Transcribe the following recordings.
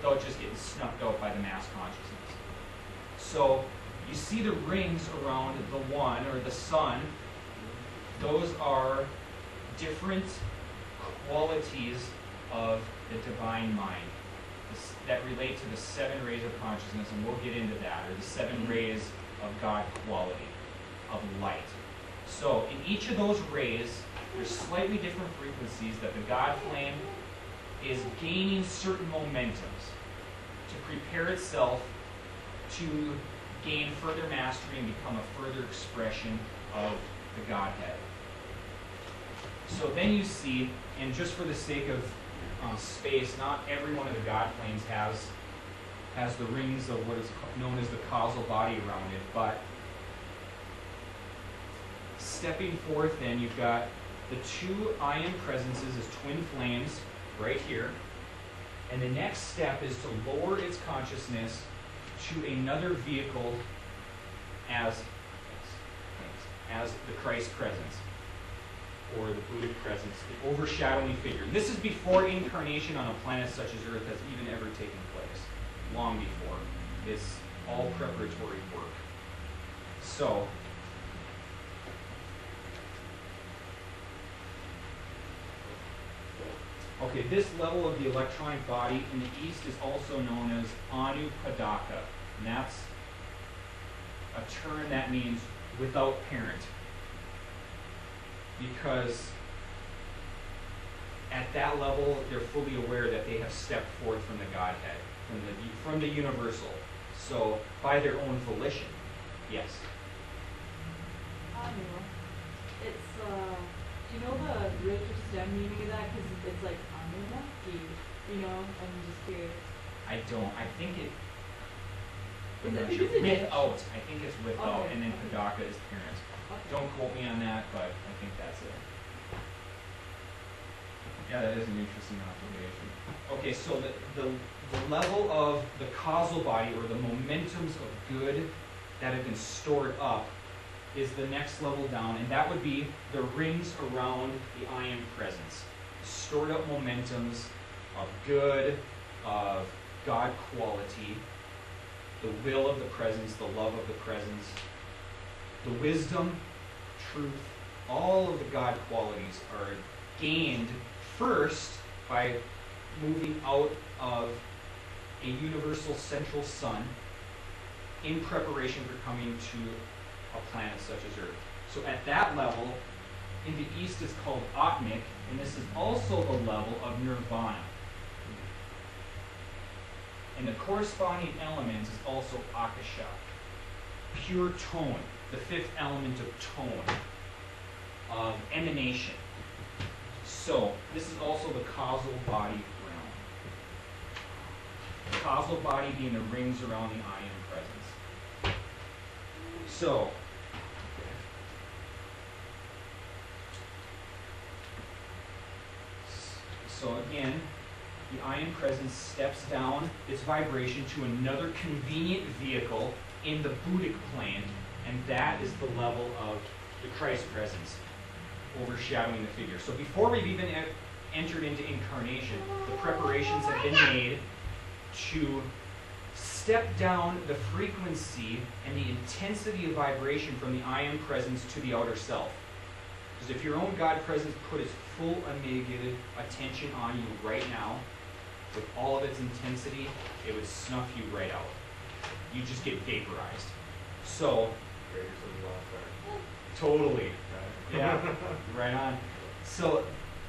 without just getting snuffed out by the mass consciousness. So you see the rings around the one, or the sun. Those are different qualities of the divine mind that relate to the 7 rays of consciousness, and we'll get into that, or the 7 rays of God quality, of light. So in each of those rays, there's slightly different frequencies that the God flame is gaining certain momentums to prepare itself to gain further mastery and become a further expression of the Godhead. So then you see, and just for the sake of space, not every one of the God flames has the rings of what is known as the causal body around it, but stepping forth then, you've got the 2 ion presences as twin flames right here, and the next step is to lower its consciousness to another vehicle as the Christ presence, or the Buddhic presence, the overshadowing figure. This is before incarnation on a planet such as Earth has even ever taken place. Long before. It's all preparatory work. So, okay, this level of the electronic body in the East is also known as Anupadaka, and that's a term that means without parent. Because at that level, they're fully aware that they have stepped forth from the Godhead, from the universal. So, by their own volition. Yes? Anu. It's, do you know the root or stem meaning of that? Because it's like Anunnaki, you know? I'm just curious. I don't. I think it... Is it sure. because it's Without. I think it's without, okay. And then Padaka is parent. Okay. Don't quote me on that, but I think that's it. Yeah, that is an interesting observation. Okay, so the level of the causal body, or the momentums of good that have been stored up, is the next level down, and that would be the rings around the ion presence. Stored up momentums of good, of God quality, the will of the presence, the love of the presence, the wisdom, truth, all of the God qualities are gained first by moving out of a universal central sun in preparation for coming to a planet such as Earth. So at that level, in the East it's called Atmic, and this is also the level of Nirvana. And the corresponding element is also Akasha, pure tone, the 5th element of tone, of emanation. So, this is also the causal body realm. The causal body being the rings around the ion presence. So again, the ion presence steps down its vibration to another convenient vehicle in the Buddhic plane, and that is the level of the Christ presence, overshadowing the figure. So before we've even entered into incarnation, the preparations have been made to step down the frequency and the intensity of vibration from the ion presence to the outer self. Because if your own God presence put its full unmitigated attention on you right now, with all of its intensity, it would snuff you right out. You just get vaporized. So, totally. Yeah, right on. So,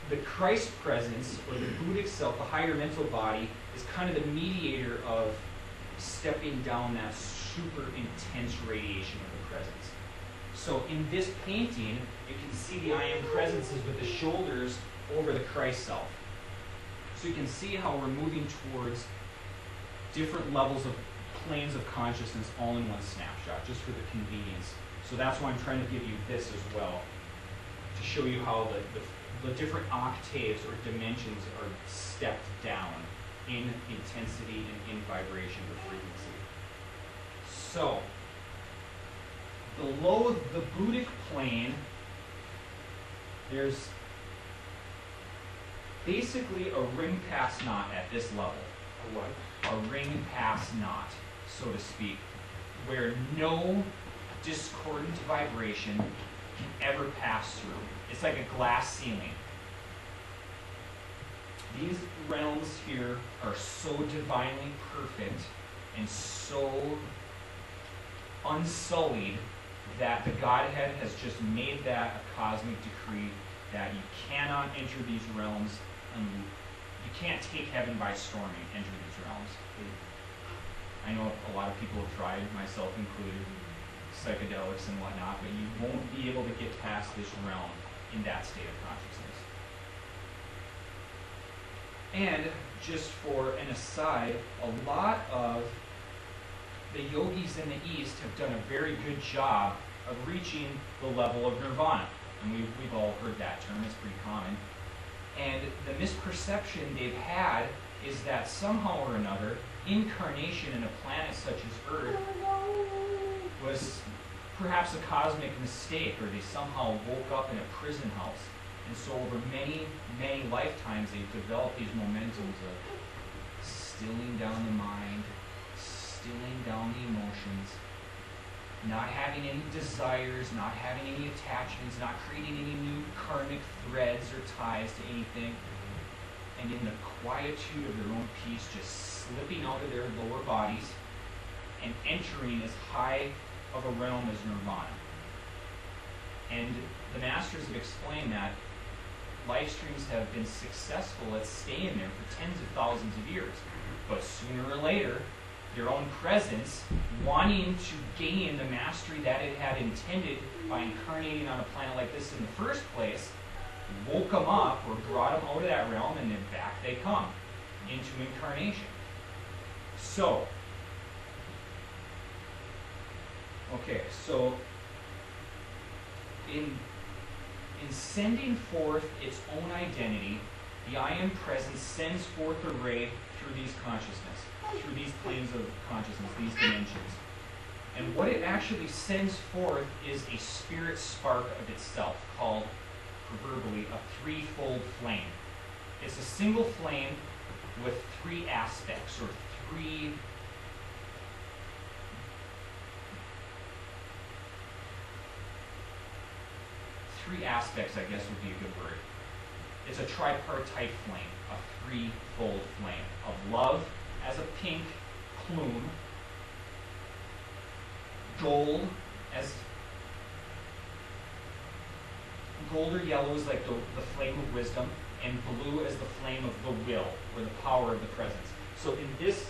the Christ presence, or the Buddhic self, the higher mental body, is kind of the mediator of stepping down that super intense radiation of the presence. So in this painting, you can see the ion presences with the shoulders over the Christ self. So you can see how we're moving towards different levels of planes of consciousness all in one snapshot, just for the convenience. So that's why I'm trying to give you this as well, to show you how the different octaves or dimensions are stepped down in intensity and in vibration or frequency. So, below the Buddhic plane, there's basically a ring pass knot at this level. A what? ring pass not, so to speak, where no discordant vibration can ever pass through. It's like a glass ceiling. These realms here are so divinely perfect and so unsullied that the Godhead has just made that a cosmic decree that you cannot enter these realms, and you can't take heaven by storm and enter these realms. I know a lot of people have tried, myself included, psychedelics and whatnot, but you won't be able to get past this realm in that state of consciousness. And just for an aside, a lot of the yogis in the East have done a very good job of reaching the level of nirvana. And we've all heard that term, it's pretty common. And the misperception they've had is that somehow or another, incarnation in a planet such as Earth was perhaps a cosmic mistake, or they somehow woke up in a prison house. And so over many, many lifetimes, they've developed these momentums of stilling down the mind, stilling down the emotions, not having any desires, not having any attachments, not creating any new karmic threads or ties to anything, and in the quietude of their own peace, just slipping out of their lower bodies and entering as high of a realm as nirvana. And the masters have explained that life streams have been successful at staying there for tens of thousands of years, but sooner or later, their own presence, wanting to gain the mastery that it had intended by incarnating on a planet like this in the first place, woke them up or brought them out of that realm, and then back they come into incarnation. So, okay, so in sending forth its own identity, the I Am Presence sends forth a ray through these consciousness, through these planes of consciousness, these dimensions. And what it actually sends forth is a spirit spark of itself, called, proverbially, a threefold flame. It's a single flame with three aspects, or three aspects, I guess would be a good word. It's a tripartite flame, a threefold flame of love as a pink plume, gold or yellow is like the flame of wisdom, and blue as the flame of the will, or the power of the presence. So in this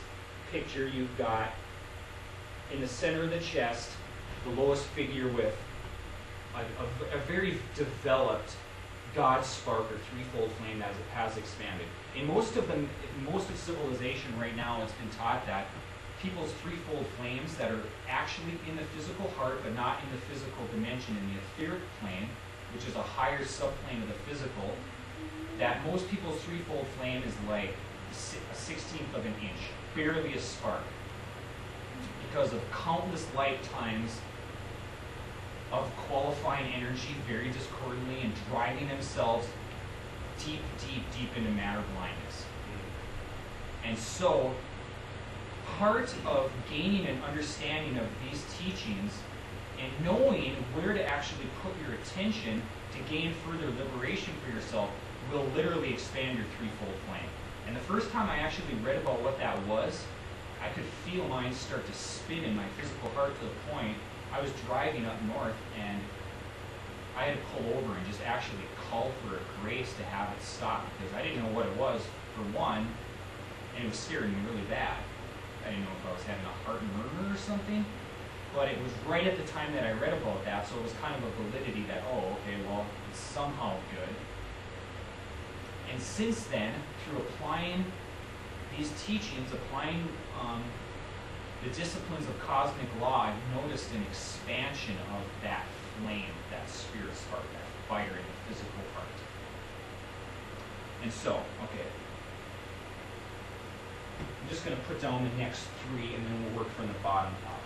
picture, you've got, in the center of the chest, the lowest figure with a very developed God spark, or threefold flame, as it has expanded. In most of civilization right now, it's been taught that people's threefold flames that are actually in the physical heart, but not in the physical dimension, in the etheric plane, which is a higher subplane of the physical, that most people's threefold flame is like a 16th of an inch, barely a spark, because of countless lifetimes of qualifying energy very discordantly and driving themselves deep, deep, deep into matter blindness. And so, part of gaining an understanding of these teachings and knowing where to actually put your attention to gain further liberation for yourself will literally expand your threefold flame. And the first time I actually read about what that was, I could feel mine start to spin in my physical heart, to the point I was driving up north and I had to pull over and just actually call for a grace to have it stop, because I didn't know what it was, for one, and it was scaring me really bad. I didn't know if I was having a heart murmur or something, but it was right at the time that I read about that, so it was kind of a validity that, oh, okay, well, it's somehow good. And since then, through applying these teachings, applying the disciplines of cosmic law, I've noticed an expansion of that flame, that spirit spark, that fire in the physical heart. And so, okay, I'm just going to put down the next three, and then we'll work from the bottom up.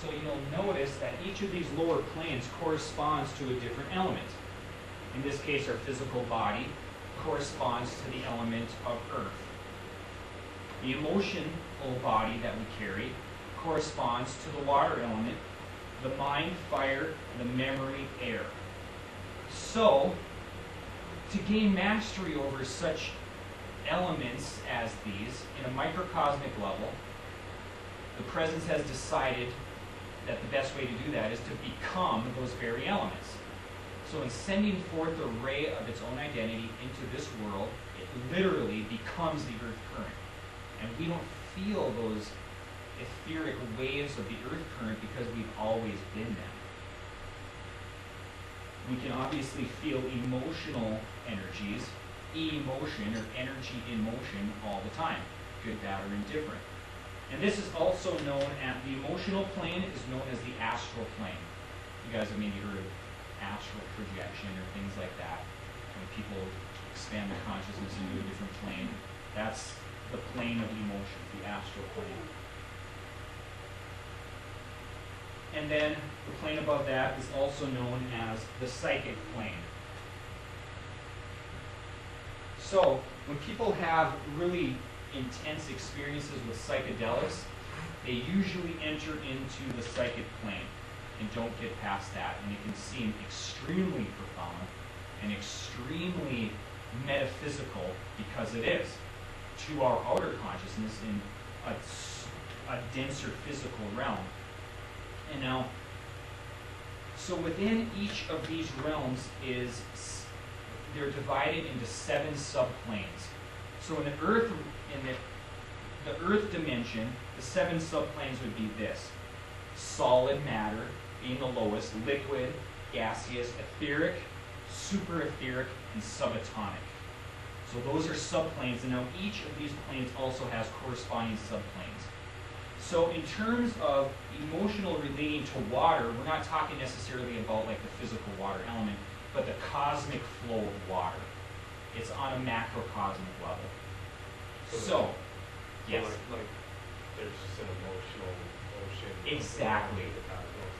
So you'll notice that each of these lower planes corresponds to a different element. In this case, our physical body corresponds to the element of earth. The emotional body that we carry corresponds to the water element, the mind, fire, the memory, air. So, to gain mastery over such elements as these in a microcosmic level, the presence has decided that the best way to do that is to become those very elements. So in sending forth a ray of its own identity into this world, it literally becomes the earth current. And we don't feel those etheric waves of the earth current because we've always been them. We can obviously feel emotional energies, emotion or energy in motion all the time, good, bad, or indifferent. And this is also known as, the emotional plane is known as the astral plane. You guys have maybe heard of astral projection or things like that. When people expand their consciousness into a different plane, that's the plane of emotion, the astral plane. And then the plane above that is also known as the psychic plane. So when people have really intense experiences with psychedelics, they usually enter into the psychic plane and don't get past that. And it can seem extremely profound and extremely metaphysical, because it is, to our outer consciousness in a denser physical realm. And now, so within each of these realms they're divided into 7 subplanes. So in the earth dimension, the 7 subplanes would be this: solid matter being the lowest, liquid, gaseous, etheric, superetheric, and subatomic. So those are subplanes, and now each of these planes also has corresponding subplanes. So in terms of emotional relating to water, we're not talking necessarily about like the physical water element, but the cosmic flow of water. It's on a macrocosmic level. So yes. Like there's just an emotional ocean. Exactly.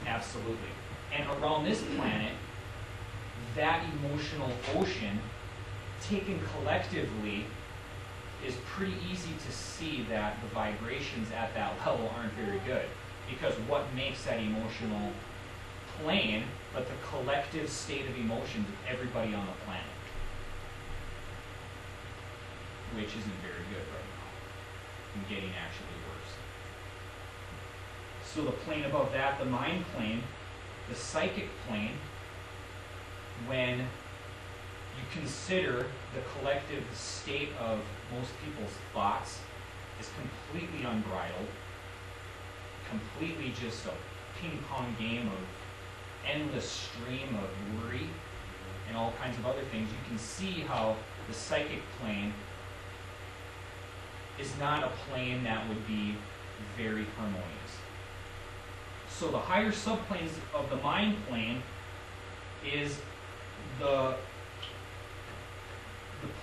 Absolutely. And around this planet, that emotional ocean, taken collectively, is pretty easy to see that the vibrations at that level aren't very good. Because what makes that emotional plane but the collective state of emotions of everybody on the planet? Which isn't very good right now, and getting actually worse. So the plane above that, the mind plane, the psychic plane, when you consider the collective state of most people's thoughts is completely unbridled, completely just a ping-pong game of endless stream of worry and all kinds of other things, you can see how the psychic plane is not a plane that would be very harmonious. So the higher subplanes of the mind plane is the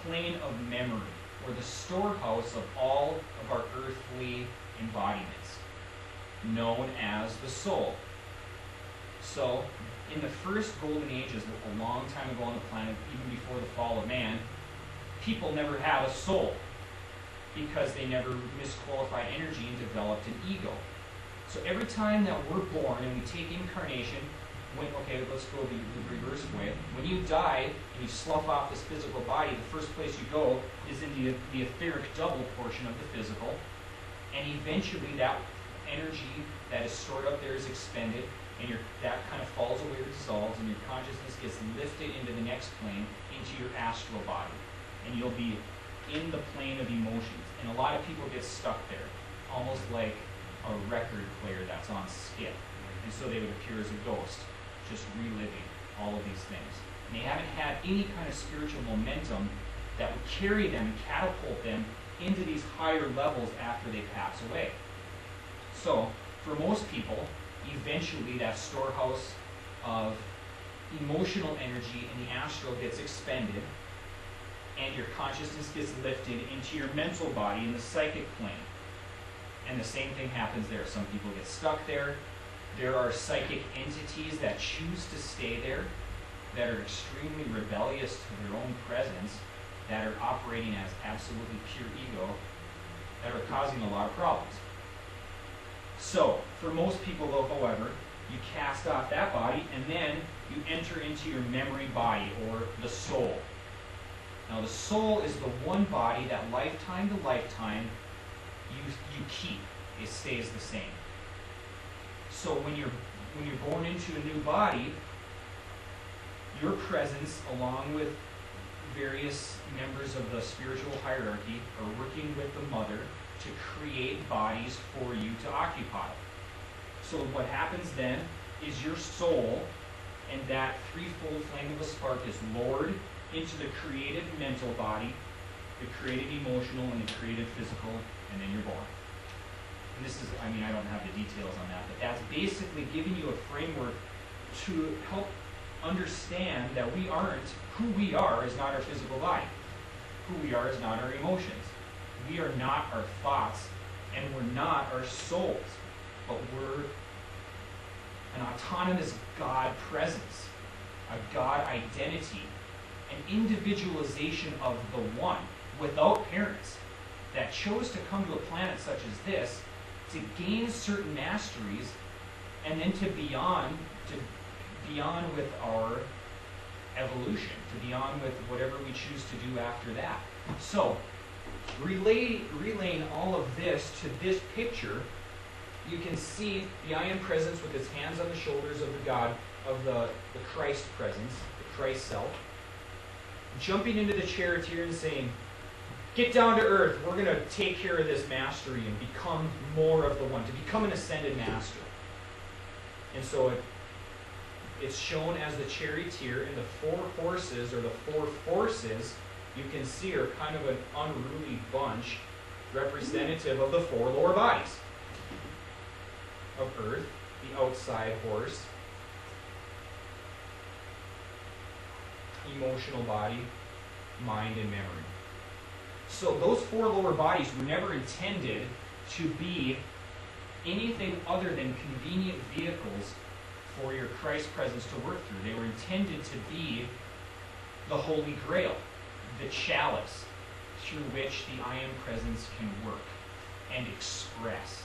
plane of memory, or the storehouse of all of our earthly embodiments, known as the soul. So in the first golden ages, a long time ago on the planet, even before the fall of man, people never had a soul, because they never misqualified energy and developed an ego. So every time that we're born and we take incarnation, okay, let's go the reverse way. When you die and you slough off this physical body, the first place you go is in the etheric double portion of the physical, and eventually that energy that is stored up there is expended, and that kind of falls away or dissolves, and your consciousness gets lifted into the next plane, into your astral body, and you'll be in the plane of emotions. And a lot of people get stuck there, almost like a record player that's on skip. And so they would appear as a ghost, just reliving all of these things. And they haven't had any kind of spiritual momentum that would carry them and catapult them into these higher levels after they pass away. So, for most people, eventually that storehouse of emotional energy in the astral gets expended, and your consciousness gets lifted into your mental body in the psychic plane. And the same thing happens there. Some people get stuck there. There are psychic entities that choose to stay there, that are extremely rebellious to their own presence, that are operating as absolutely pure ego, that are causing a lot of problems. So, for most people though, however, you cast off that body and then you enter into your memory body, or the soul. Now the soul is the one body that lifetime to lifetime you keep. It stays the same. So when you're born into a new body, your presence, along with various members of the spiritual hierarchy, are working with the mother to create bodies for you to occupy. So what happens then is your soul and that threefold flame of a spark is lowered into the creative mental body, the creative emotional, and the creative physical, and then you're born. And this is, I mean, I don't have the details on that, but that's basically giving you a framework to help understand that we aren't, who we are is not our physical body. Who we are is not our emotions. We are not our thoughts, and we're not our souls, but we're an autonomous God presence, a God identity, an individualization of the one without parents that chose to come to a planet such as this to gain certain masteries and then to beyond with our evolution, to beyond with whatever we choose to do after that. So, relaying all of this to this picture, you can see the I Am Presence with his hands on the shoulders of the God, of the Christ presence, the Christ self, jumping into the charioteer and saying, get down to earth, we're going to take care of this mastery and become more of the one, to become an ascended master. And so it's shown as the charioteer, and the four horses, or the four forces, you can see are kind of an unruly bunch, representative of the four lower bodies of earth, the outside horse, emotional body, mind, and memory. So those four lower bodies were never intended to be anything other than convenient vehicles for your Christ presence to work through. They were intended to be the Holy Grail, the chalice through which the I Am Presence can work and express.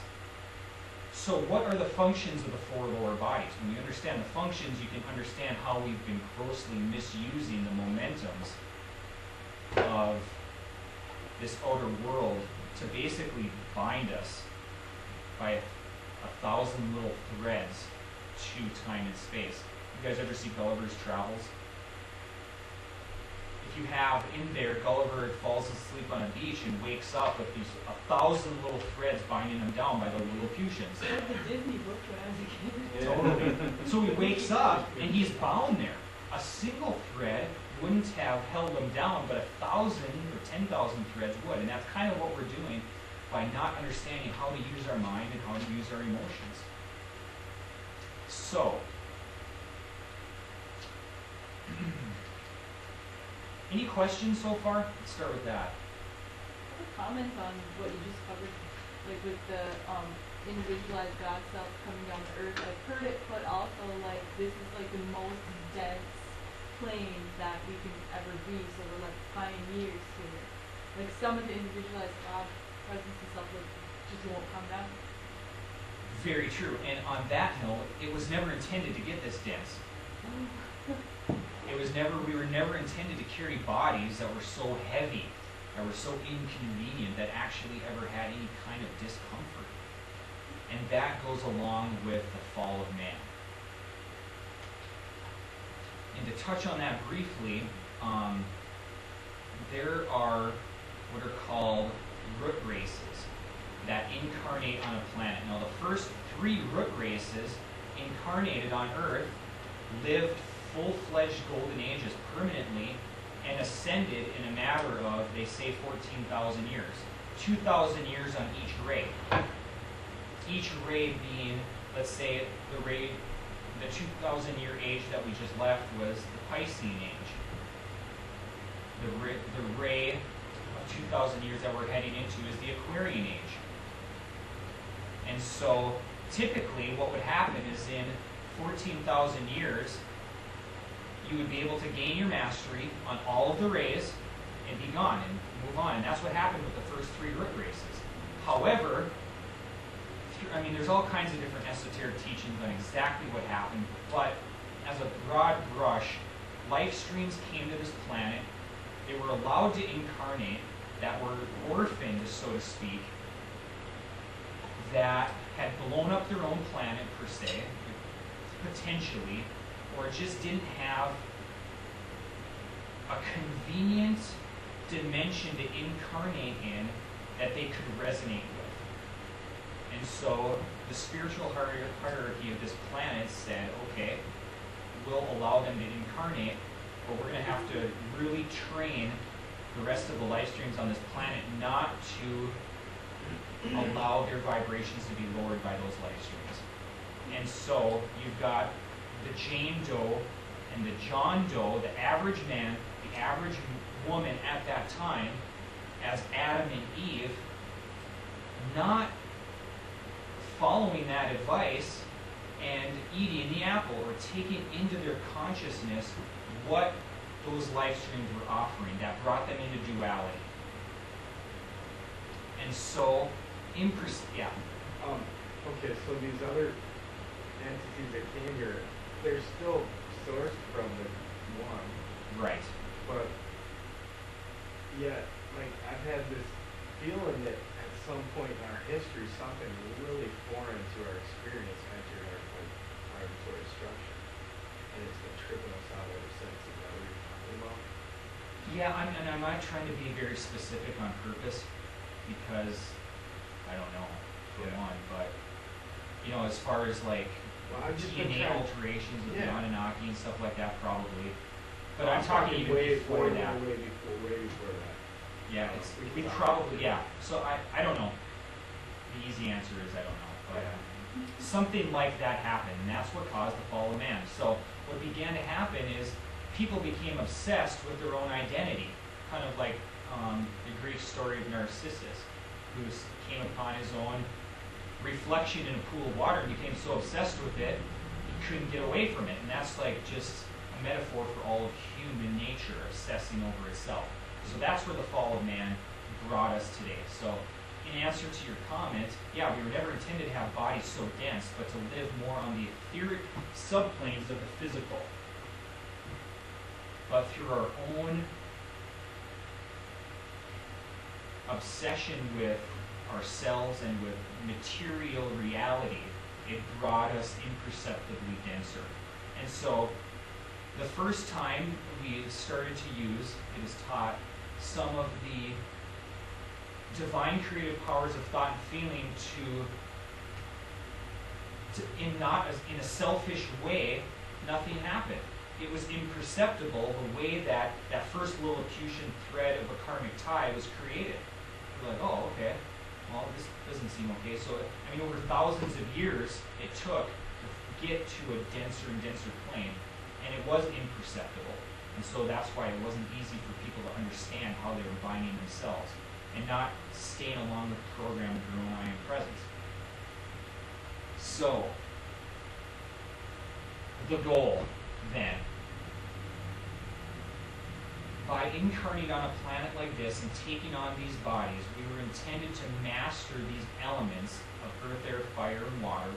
So what are the functions of the four lower bodies? When you understand the functions, you can understand how we've been grossly misusing the momentums of this outer world to basically bind us by a thousand little threads to time and space. You guys ever see Gulliver's Travels? If you have in there, Gulliver falls asleep on a beach and wakes up with these 1,000 little threads binding him down by the Lilliputians. Like the Disney book when I was a kid. Totally. So he wakes up and he's bound there. A single thread wouldn't have held him down, but 1,000 or 10,000 threads would. And that's kind of what we're doing by not understanding how to use our mind and how to use our emotions. So, any questions so far? Let's start with that. I have a comment on what you just covered, like with the individualized God self coming down to earth. I've heard it put also like this is like the most dense plane that we can ever be, so we're like pioneers here. Like some of the individualized God presence and stuff like just won't come down. Very true. And on that note, it was never intended to get this dense. We were never intended to carry bodies that were so heavy, that were so inconvenient, that actually ever had any kind of discomfort. And that goes along with the fall of man. And to touch on that briefly, there are what are called root races that incarnate on a planet. Now, the first 3 root races incarnated on Earth lived full-fledged golden ages permanently and ascended in a matter of, they say, 14,000 years. 2,000 years on each ray. Each ray being, let's say, the 2,000-year age that we just left was the Piscean age. The ray of 2,000 years that we're heading into is the Aquarian age. And so typically what would happen is in 14,000 years, you would be able to gain your mastery on all of the rays and be gone and move on. And that's what happened with the first 3 root races. However, there's all kinds of different esoteric teachings on exactly what happened, but as a broad brush, life streams came to this planet. They were allowed to incarnate, that were orphaned, so to speak, that had blown up their own planet, per se, potentially, or just didn't have a convenient dimension to incarnate in that they could resonate with. And so the spiritual hierarchy of this planet said, okay, we'll allow them to incarnate, but we're going to have to really train the rest of the life streams on this planet not to allow their vibrations to be lowered by those life streams. And so you've got the Jane Doe and the John Doe, the average man, the average woman at that time, as Adam and Eve, not following that advice and eating the apple, or taking into their consciousness what those life streams were offering that brought them into duality. And so, Okay, so these other entities that came here, they're still sourced from the one. Right. But yet, like, I've had this feeling that at some point in our history, something really foreign to our experience entered our vibratory structure. And it's been tripping us out ever since. Is that what you're talking about? Yeah, I'm not trying to be very specific on purpose, because I don't know, for one, but, as far as like I've just been DNA trying. alterations of the Yeah. Anunnaki and stuff like that, probably. But I'm talking even before that. Way before that. Yeah, we probably, So I don't know. The easy answer is I don't know. But something like that happened, and that's what caused the fall of man. So what began to happen is people became obsessed with their own identity, kind of like the Greek story of Narcissus, who came upon his own reflection in a pool of water and became so obsessed with it, he couldn't get away from it. And that's like just a metaphor for all of human nature obsessing over itself. So that's where the fall of man brought us today. So in answer to your comment, we were never intended to have bodies so dense, but to live more on the etheric subplanes of the physical. But through our own obsession with ourselves and with material reality, it brought us imperceptibly denser. And so the first time we started to use, it was taught, some of the divine creative powers of thought and feeling in a selfish way, nothing happened. It was imperceptible the way that first Lilliputian thread of a karmic tie was created. We're like, oh, okay, well, this doesn't seem okay. So, over thousands of years, it took to get to a denser and denser plane, and it was imperceptible. And so that's why it wasn't easy for people to understand how they were binding themselves and not staying along with the program of their own I am presence. So, the goal, then, by incarnating on a planet like this and taking on these bodies, we were intended to master these elements of earth, air, fire, and water,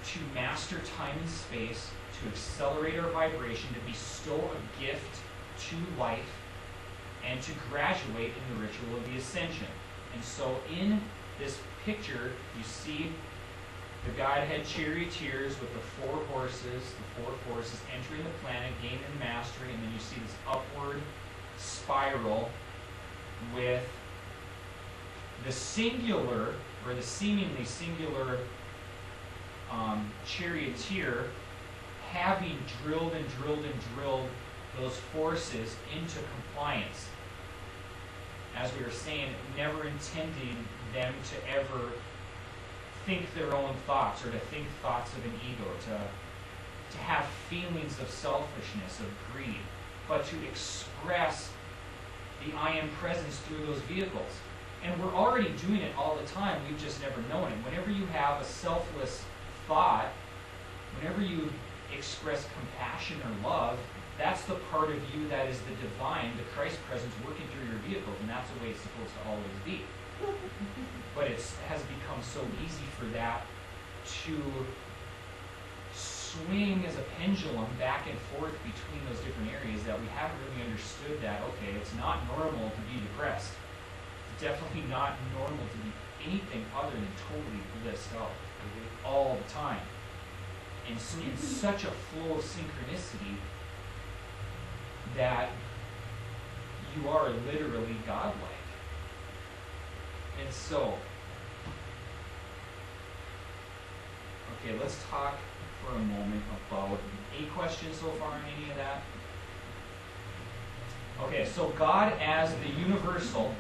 to master time and space, to accelerate our vibration, to bestow a gift to life, and to graduate in the ritual of the ascension. And so in this picture, you see the Godhead charioteers with the four horses entering the planet, gaining mastery, and then you see this upward spiral with the singular, or the seemingly singular charioteer having drilled and drilled and drilled those forces into compliance. As we were saying, never intending them to ever think their own thoughts, or to think thoughts of an ego, to have feelings of selfishness, of greed, but to express the I am presence through those vehicles. And we're already doing it all the time, we've just never known it. Whenever you have a selfless thought, whenever you express compassion or love, that's the part of you that is the divine, the Christ presence working through your vehicles, and that's the way it's supposed to always be. But it has become so easy for that to swing as a pendulum back and forth between those different areas that we haven't really understood that, okay, it's not normal to be depressed. It's definitely not normal to be anything other than totally blissed out all the time. And in such a flow of synchronicity that you are literally godlike. And so, okay, let's talk for a moment about any questions so far on any of that? Okay, so God as the universal,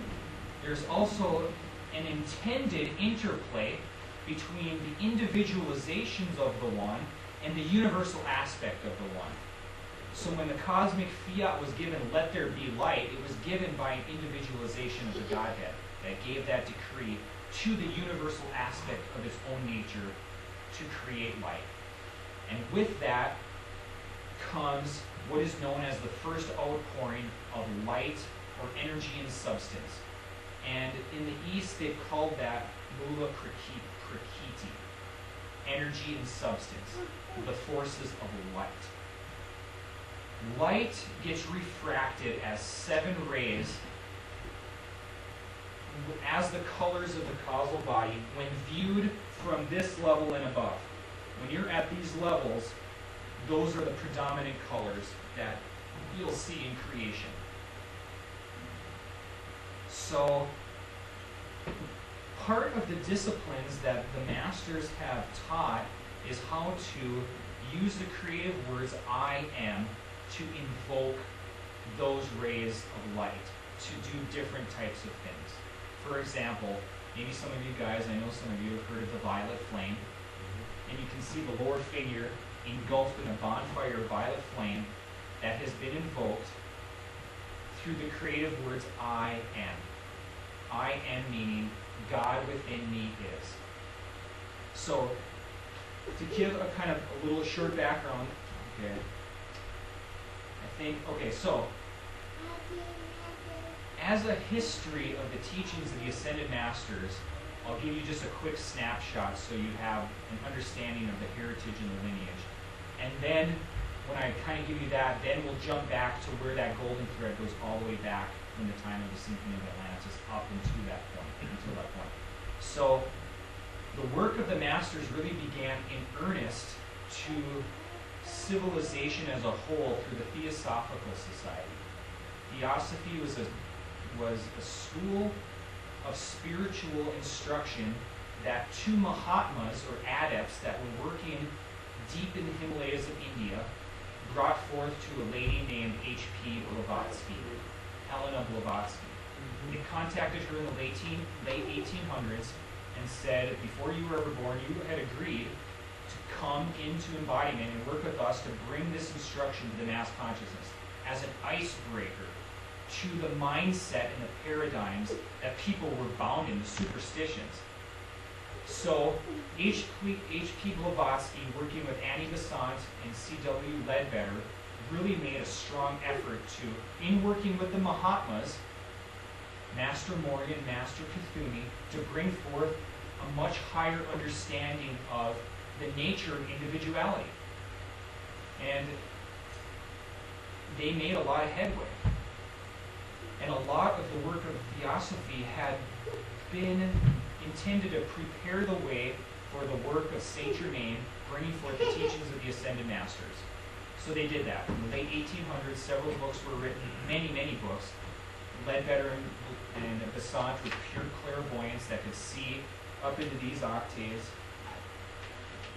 there's also an intended interplay between the individualizations of the one and the universal aspect of the one. So when the cosmic fiat was given, let there be light, it was given by an individualization of the Godhead that gave that decree to the universal aspect of its own nature to create light. And with that comes what is known as the first outpouring of light or energy and substance. And in the East, they've called that mula prakriti, energy and substance, the forces of light. Light gets refracted as 7 rays as the colors of the causal body when viewed from this level and above. When you're at these levels, those are the predominant colors that you'll see in creation. So, part of the disciplines that the masters have taught is how to use the creative words I am to invoke those rays of light, to do different types of things. For example, maybe some of you guys, I know some of you have heard of the violet flame, and you can see the lower figure engulfed in a bonfire of violet flame that has been invoked through the creative words I am. I am meaning God within me is. So, to give a kind of a little short background, okay, I think, okay, so, as a history of the teachings of the Ascended Masters, I'll give you just a quick snapshot so you have an understanding of the heritage and the lineage. And then, when I kind of give you that, then we'll jump back to where that golden thread goes all the way back from the time of the Symphony of Atlantis up until that point. So, the work of the Masters really began in earnest to civilization as a whole through the Theosophical Society. Theosophy was a school of spiritual instruction that 2 Mahatmas, or adepts, that were working deep in the Himalayas of India, brought forth to a lady named H.P. Blavatsky, Helena Blavatsky. They contacted her in the late 1800s and said, before you were ever born, you had agreed to come into embodiment and work with us to bring this instruction to the mass consciousness as an icebreaker to the mindset and the paradigms that people were bound in, the superstitions. So H.P. Blavatsky, working with Annie Besant and C.W. Ledbetter, really made a strong effort to, in working with the Mahatmas, Master Morgan, Master Kuthumi, to bring forth a much higher understanding of the nature of individuality. And they made a lot of headway. And a lot of the work of Theosophy had been intended to prepare the way for the work of Saint Germain, bringing forth the teachings of the Ascended Masters. So they did that. In the late 1800s, several books were written, many, many books. Ledbetter and Besant with pure clairvoyance that could see up into these octaves.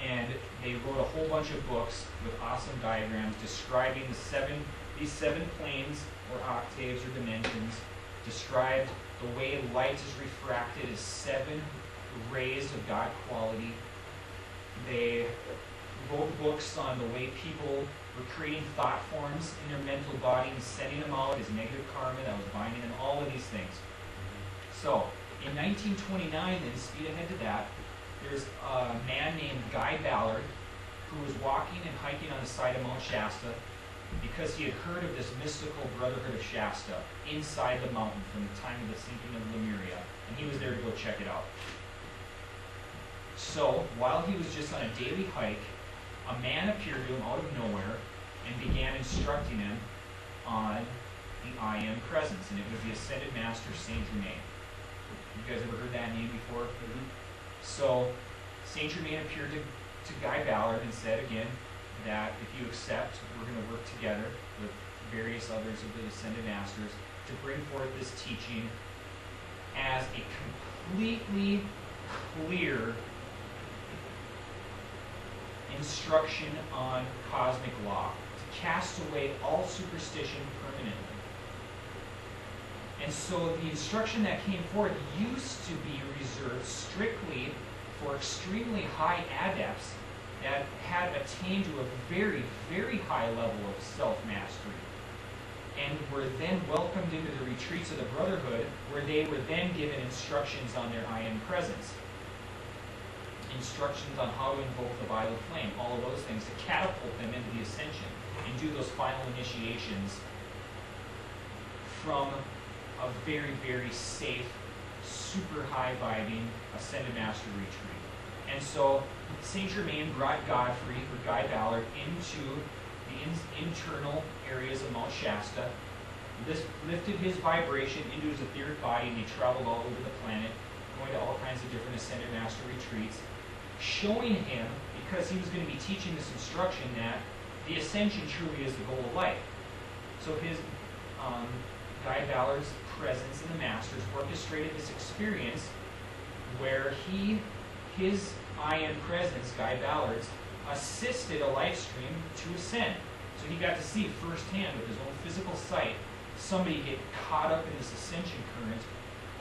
And they wrote a whole bunch of books with awesome diagrams describing these 7 planes or octaves or dimensions, described the way light is refracted as 7 rays of God quality. They wrote books on the way people were creating thought forms in their mental body and sending them out as negative karma that was binding them, all of these things. So, In 1929, then, speed ahead to that, there's a man named Guy Ballard who was walking and hiking on the side of Mount Shasta because he had heard of this mystical Brotherhood of Shasta inside the mountain from the time of the sinking of Lemuria, and he was there to go check it out. So, while he was just on a daily hike, a man appeared to him out of nowhere and began instructing him on the I Am presence, and it was the Ascended Master Saint Germain. You guys ever heard that name before? Mm-hmm. So, Saint Germain appeared to Guy Ballard and said again that if you accept, we're going to work together with various others of the Ascended Masters to bring forth this teaching as a completely clear instruction on cosmic law, to cast away all superstition permanently. And so the instruction that came forth used to be reserved strictly for extremely high adepts that had attained to a very, very high level of self-mastery, and were then welcomed into the retreats of the Brotherhood, where they were then given instructions on their I Am presence, instructions on how to invoke the violet flame, all of those things to catapult them into the ascension and do those final initiations from a very, very safe, super high vibing Ascended Master retreat. And so Saint Germain brought Godfrey, or Guy Ballard, into the internal areas of Mount Shasta, lifted his vibration into his etheric body, and they traveled all over the planet, going to all kinds of different Ascended Master retreats, showing him, because he was going to be teaching this instruction, that the ascension truly is the goal of life. So his Guy Ballard's presence in the Masters orchestrated this experience where his I Am presence, Guy Ballard's, assisted a life stream to ascend. So he got to see firsthand with his own physical sight somebody get caught up in this ascension current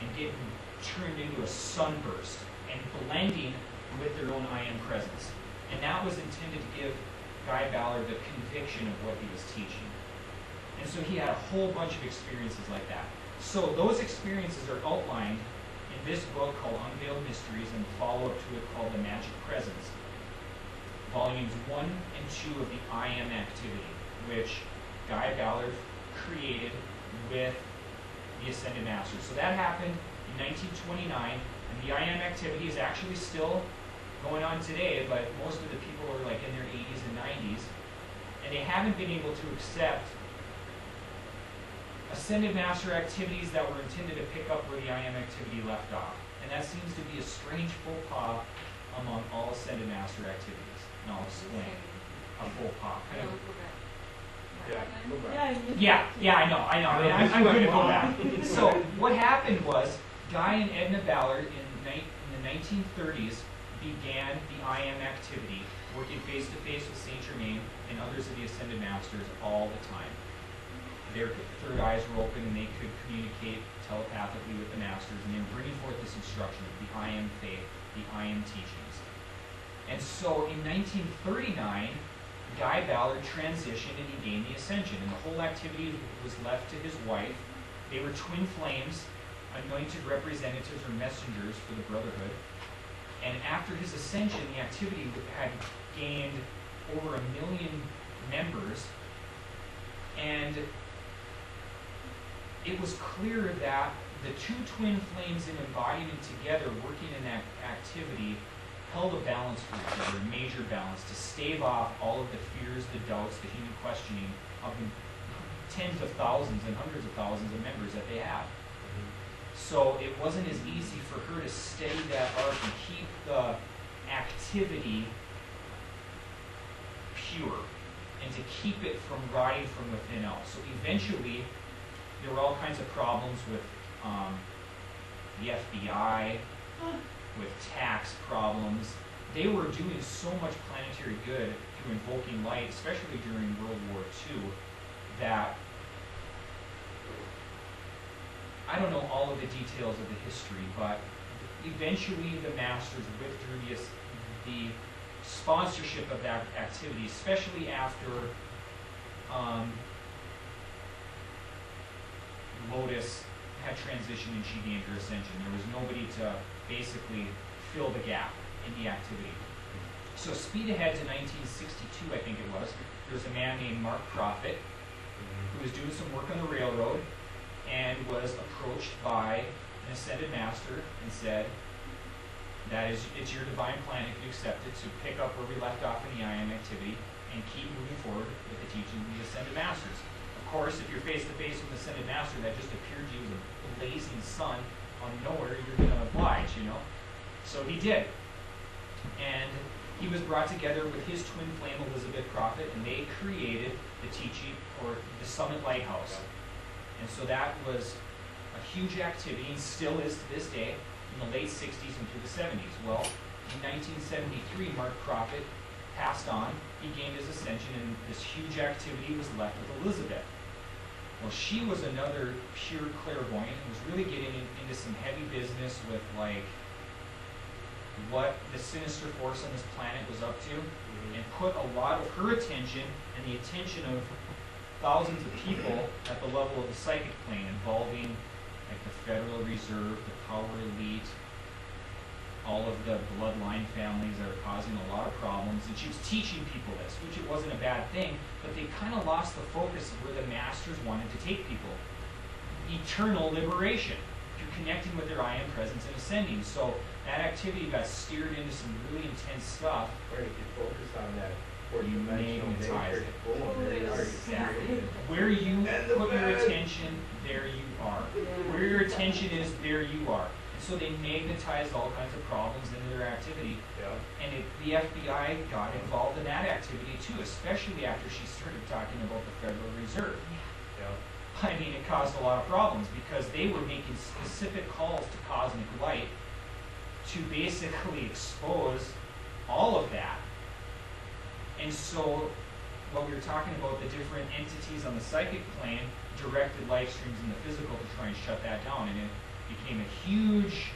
and get turned into a sunburst and blending with their own I Am presence. And that was intended to give Guy Ballard the conviction of what he was teaching. And so he had a whole bunch of experiences like that. So those experiences are outlined in this book called Unveiled Mysteries, and the follow-up to it called The Magic Presence, volumes 1 and 2 of the I Am activity, which Guy Ballard created with the Ascended Masters. So that happened in 1929, and the I Am activity is actually still going on today, but most of the people are like in their 80s and 90s, and they haven't been able to accept Ascended Master activities that were intended to pick up where the I Am activity left off. And that seems to be a strange faux pas among all Ascended Master activities. And I'll explain. A faux pas. Kind of, yeah, I know. I'm going to go back. So what happened was, Guy and Edna Ballard in the 1930s began the I Am activity, working face-to-face with Saint Germain and others of the Ascended Masters all the time. Their third eyes were open and they could communicate telepathically with the Masters, and they were bringing forth this instruction of the I Am faith, the I Am teachings. And so in 1939, Guy Ballard transitioned and he gained the ascension, and the whole activity was left to his wife. They were twin flames, anointed representatives or messengers for the Brotherhood. And after his ascension, the activity had gained over 1 million members, and it was clear that the two twin flames in embodiment together, working in that activity, held a balance for each other, a major balance, to stave off all of the fears, the doubts, the human questioning of the tens of thousands and hundreds of thousands of members that they have. So it wasn't as easy for her to steady that arc and keep the activity pure, and to keep it from rotting from within out. So eventually, there were all kinds of problems with the FBI, with tax problems. They were doing so much planetary good through invoking light, especially during World War II, that I don't know all of the details of the history, but eventually the Masters withdrew the sponsorship of that activity, especially after Lotus had transitioned and she gained her ascension. There was nobody to basically fill the gap in the activity. So speed ahead to 1962, I think it was. There was a man named Mark Prophet who was doing some work on the railroad and was approached by an ascended master and said, it's your divine plan, if you accept it, to pick up where we left off in the I am activity and keep moving forward with the teaching of the ascended masters. Of course, if you're face to face with an ascended master that just appeared to you as a blazing sun on nowhere, you're going to oblige, you know. So he did. And he was brought together with his twin flame, Elizabeth Prophet, and they created the teaching, or the Summit Lighthouse. And so that was a huge activity, and still is to this day, in the late 60s and through the 70s. Well, in 1973, Mark Prophet passed on, he gained his ascension, and this huge activity was left with Elizabeth. Well, she was another pure clairvoyant and was really getting into some heavy business with, like, what the sinister force on this planet was up to, and put a lot of her attention and the attention of thousands of people at the level of the psychic plane, involving like the Federal Reserve, the power elite, all of the bloodline families that are causing a lot of problems. And she was teaching people this, which it wasn't a bad thing, but they kind of lost the focus of where the masters wanted to take people. Eternal liberation through connecting with their I am presence and ascending. So that activity got steered into some really intense stuff. Where if you focus on that You four-dimensional magnetize nature, it. boom, there you are, Exactly. Where you And the put your bed. attention, there you are. Where your attention is, there you are. And so they magnetized all kinds of problems into their activity. Yeah. And the FBI got involved in that activity too, especially after she started talking about the Federal Reserve. Yeah. I mean, it caused a lot of problems because they were making specific calls to cosmic light to basically expose all of that. And so, what we were talking about, the different entities on the psychic plane directed life streams in the physical to try and shut that down, and it became a huge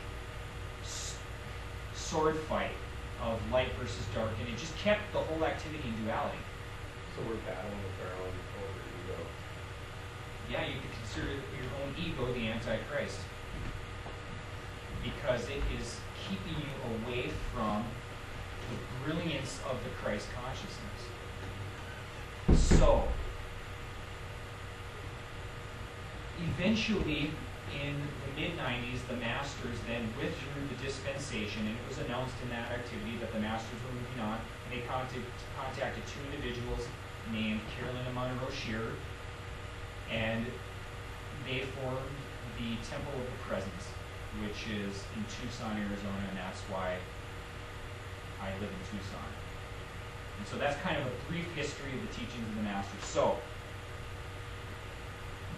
sword fight of light versus dark, and it just kept the whole activity in duality. So we're battling with our own ego. Yeah, you could consider your own ego the Antichrist, because it is keeping you away from the brilliance of the Christ consciousness. So, eventually, in the mid-90s, the Masters then withdrew the dispensation, and it was announced in that activity that the Masters were moving on, and they contacted two individuals named Carolyn and Monroe Shearer, and they formed the Temple of the Presence, which is in Tucson, Arizona, and that's why I live in Tucson. And so that's kind of a brief history of the teachings of the Masters. So,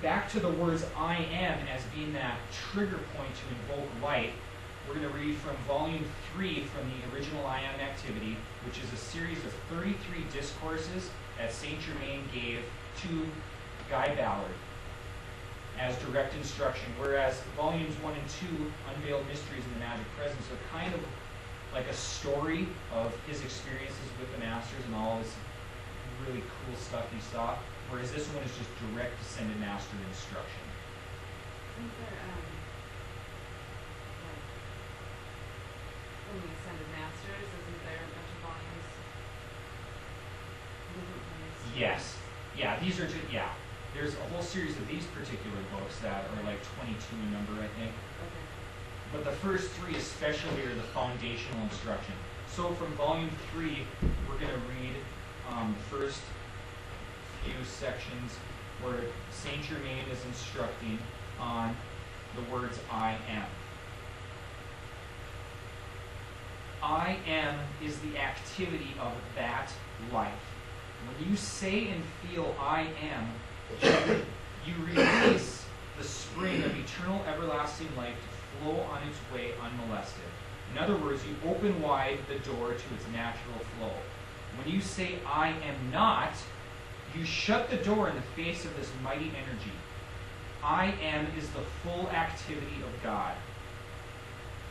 back to the words I am as being that trigger point to invoke light, we're going to read from volume 3 from the original I am activity, which is a series of 33 discourses that Saint Germain gave to Guy Ballard as direct instruction, whereas volumes 1 and 2, Unveiled Mysteries in the Magic Presence, are kind of like a story of his experiences with the Masters and all this really cool stuff he saw, whereas this one is just direct Ascended Master instruction. Isn't there, like, in the Ascended Masters, isn't there a bunch of volumes? Different volumes? Yes. Yeah, these are just, yeah. There's a whole series of these particular books that are like 22 in number, I think. Okay. But the first 3 especially are the foundational instruction. So from volume 3, we're going to read the first few sections where Saint Germain is instructing on the words I am. I am is the activity of that life. When you say and feel I am, you release the spring of eternal everlasting life to flow on its way unmolested. In other words, you open wide the door to its natural flow. When you say I am not, you shut the door in the face of this mighty energy. I am is the full activity of God.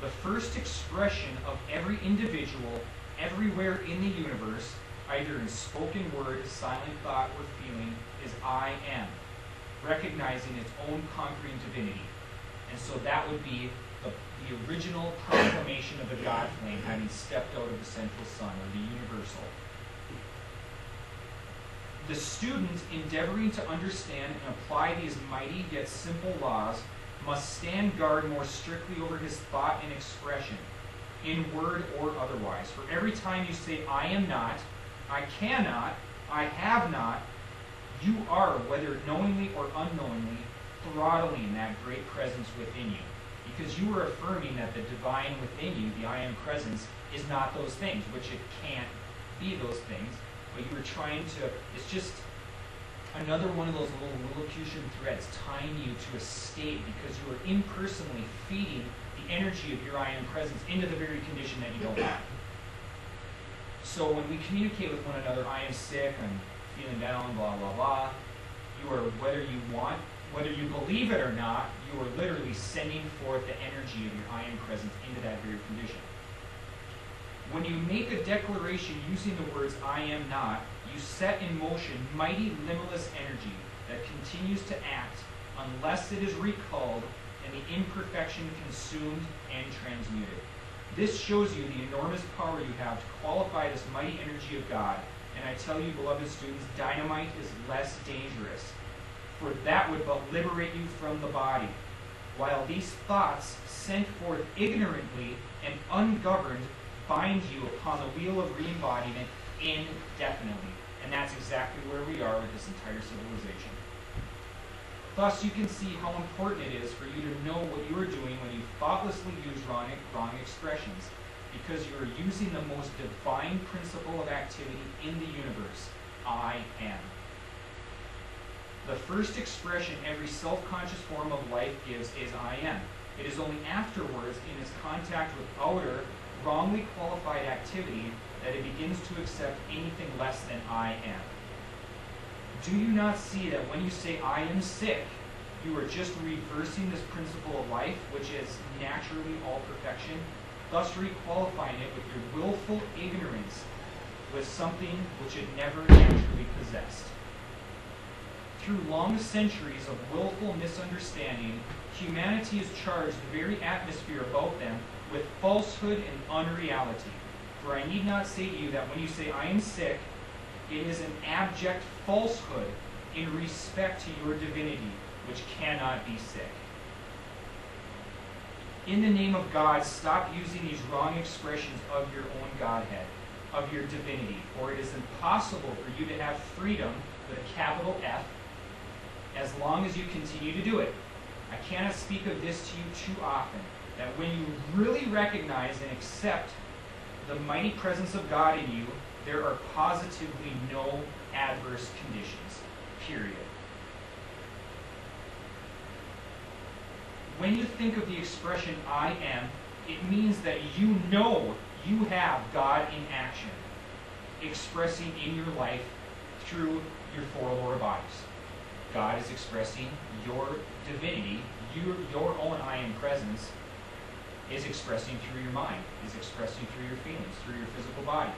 The first expression of every individual everywhere in the universe, either in spoken word, silent thought, or feeling, is I am, recognizing its own conquering divinity. And so that would be the original proclamation of the God flame having stepped out of the central sun, or the universal. The student, endeavoring to understand and apply these mighty yet simple laws, must stand guard more strictly over his thought and expression, in word or otherwise. For every time you say, I am not, I cannot, I have not, you are, whether knowingly or unknowingly, throttling that great presence within you. Because you are affirming that the divine within you, the I am presence, is not those things, which it can't be those things. But you are trying to, it's just another one of those little Lilliputian threads tying you to a state, because you are impersonally feeding the energy of your I am presence into the very condition that you don't have. So when we communicate with one another, I am sick, I'm feeling down, blah, blah, blah, you are, whether you believe it or not, you are literally sending forth the energy of your I am presence into that very condition. When you make a declaration using the words I am not, you set in motion mighty limitless energy that continues to act unless it is recalled and the imperfection consumed and transmuted. This shows you the enormous power you have to qualify this mighty energy of God. And I tell you, beloved students, dynamite is less dangerous, for that would but liberate you from the body, while these thoughts, sent forth ignorantly and ungoverned, bind you upon the wheel of re-embodiment indefinitely. And that's exactly where we are with this entire civilization. Thus, you can see how important it is for you to know what you are doing when you thoughtlessly use wrong expressions, because you are using the most divine principle of activity in the universe, I am. The first expression every self-conscious form of life gives is I am. It is only afterwards, in its contact with outer, wrongly qualified activity, that it begins to accept anything less than I am. Do you not see that when you say I am sick, you are just reversing this principle of life, which is naturally all perfection, thus requalifying it with your willful ignorance with something which it never naturally possessed? Through long centuries of willful misunderstanding, humanity has charged the very atmosphere about them with falsehood and unreality. For I need not say to you that when you say I am sick, it is an abject falsehood in respect to your divinity, which cannot be sick. In the name of God, stop using these wrong expressions of your own Godhead, of your divinity, for it is impossible for you to have freedom with a capital F as long as you continue to do it. I cannot speak of this to you too often, that when you really recognize and accept the mighty presence of God in you, there are positively no adverse conditions, period. When you think of the expression I am, it means that you know you have God in action, expressing in your life through your four lower bodies. God is expressing your divinity, your own I am presence is expressing through your mind, is expressing through your feelings, through your physical body.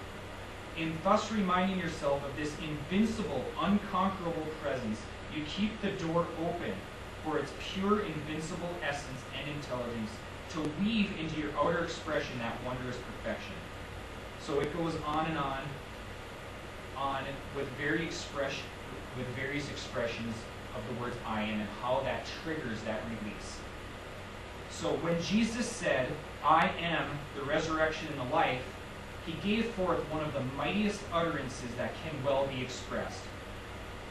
In thus reminding yourself of this invincible, unconquerable presence, you keep the door open for its pure, invincible essence and intelligence to weave into your outer expression that wondrous perfection. So it goes on and on with various expressions of the words I am and how that triggers that release. So when Jesus said, I am the resurrection and the life, he gave forth one of the mightiest utterances that can well be expressed.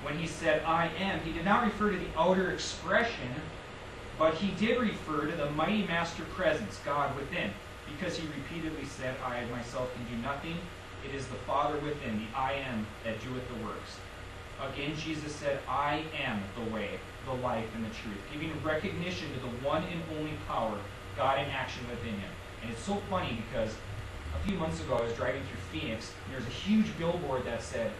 When he said, I am, he did not refer to the outer expression, but he did refer to the mighty master presence, God within, because he repeatedly said, I myself can do nothing. It is the Father within, the I am, that doeth the works. Again, Jesus said, I am the way, the life, and the truth, giving recognition to the one and only power, God in action within him. And it's so funny because a few months ago I was driving through Phoenix, and there's a huge billboard that said,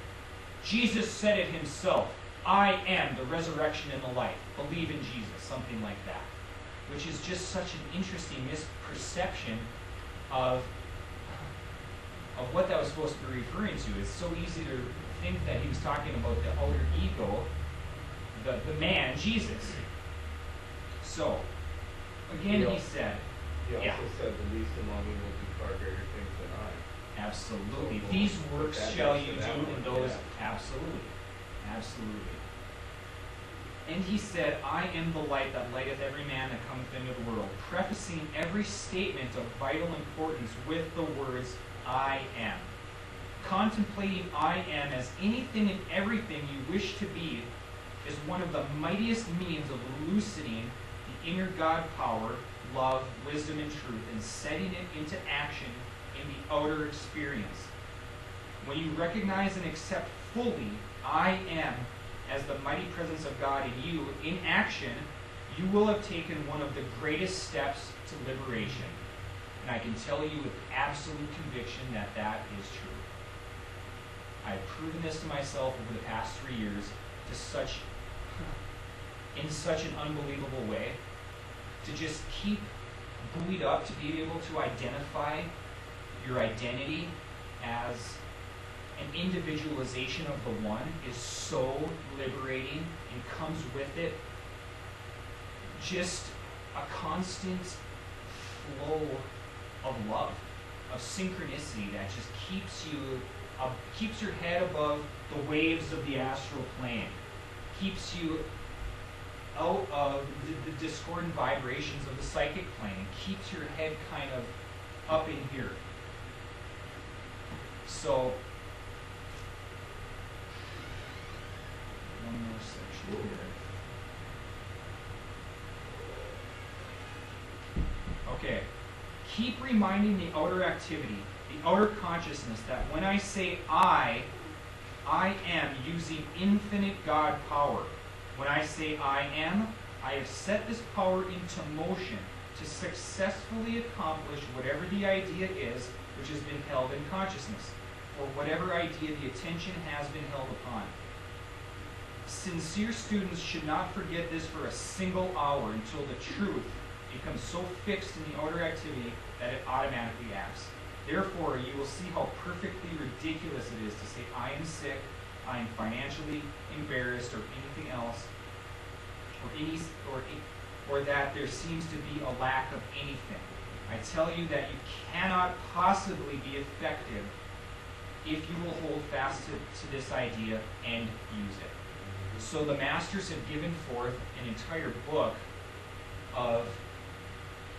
Jesus said it himself, I am the resurrection and the life. Believe in Jesus, something like that. Which is just such an interesting misperception of what that was supposed to be referring to. It's so easy to think that he was talking about the outer ego, the man, Jesus. So, Again, he said, He also yeah. said, the least among you will do far greater things than I. Absolutely. So, These works that shall makes you it that do, one, and those, yeah. absolutely. Absolutely. And he said, I am the light that lighteth every man that cometh into the world, prefacing every statement of vital importance with the words, I am. Contemplating I am as anything and everything you wish to be is one of the mightiest means of elucidating the inner God power, love, wisdom, and truth, and setting it into action in the outer experience. When you recognize and accept fully I am as the mighty presence of God in you in action, you will have taken one of the greatest steps to liberation. And I can tell you with absolute conviction that that is true. I've proven this to myself over the past 3 years in such an unbelievable way. To just keep buoyed up, to be able to identify your identity as an individualization of the one is so liberating, and comes with it just a constant flow of love, of synchronicity that just keeps your head above the waves of the astral plane, keeps you out of the discordant vibrations of the psychic plane, keeps your head kind of up in here. So, one more section here. Okay. Keep reminding the outer activity, the outer consciousness, that when I say I am using infinite God power. When I say I am, I have set this power into motion to successfully accomplish whatever the idea is which has been held in consciousness, or whatever idea the attention has been held upon. Sincere students should not forget this for a single hour until the truth becomes so fixed in the outer activity that it automatically acts. Therefore, you will see how perfectly ridiculous it is to say, I am sick, I am financially embarrassed, or anything else, or that there seems to be a lack of anything. I tell you that you cannot possibly be effective if you will hold fast to this idea and use it. So the masters have given forth an entire book of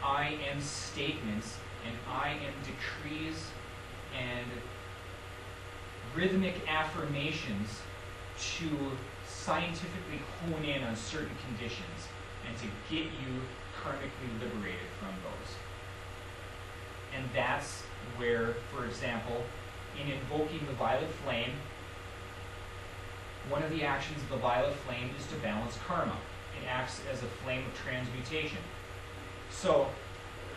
I am statements and I am decrees and rhythmic affirmations to scientifically hone in on certain conditions and to get you karmically liberated from those. And that's where, for example, in invoking the violet flame, one of the actions of the violet flame is to balance karma. It acts as a flame of transmutation. So,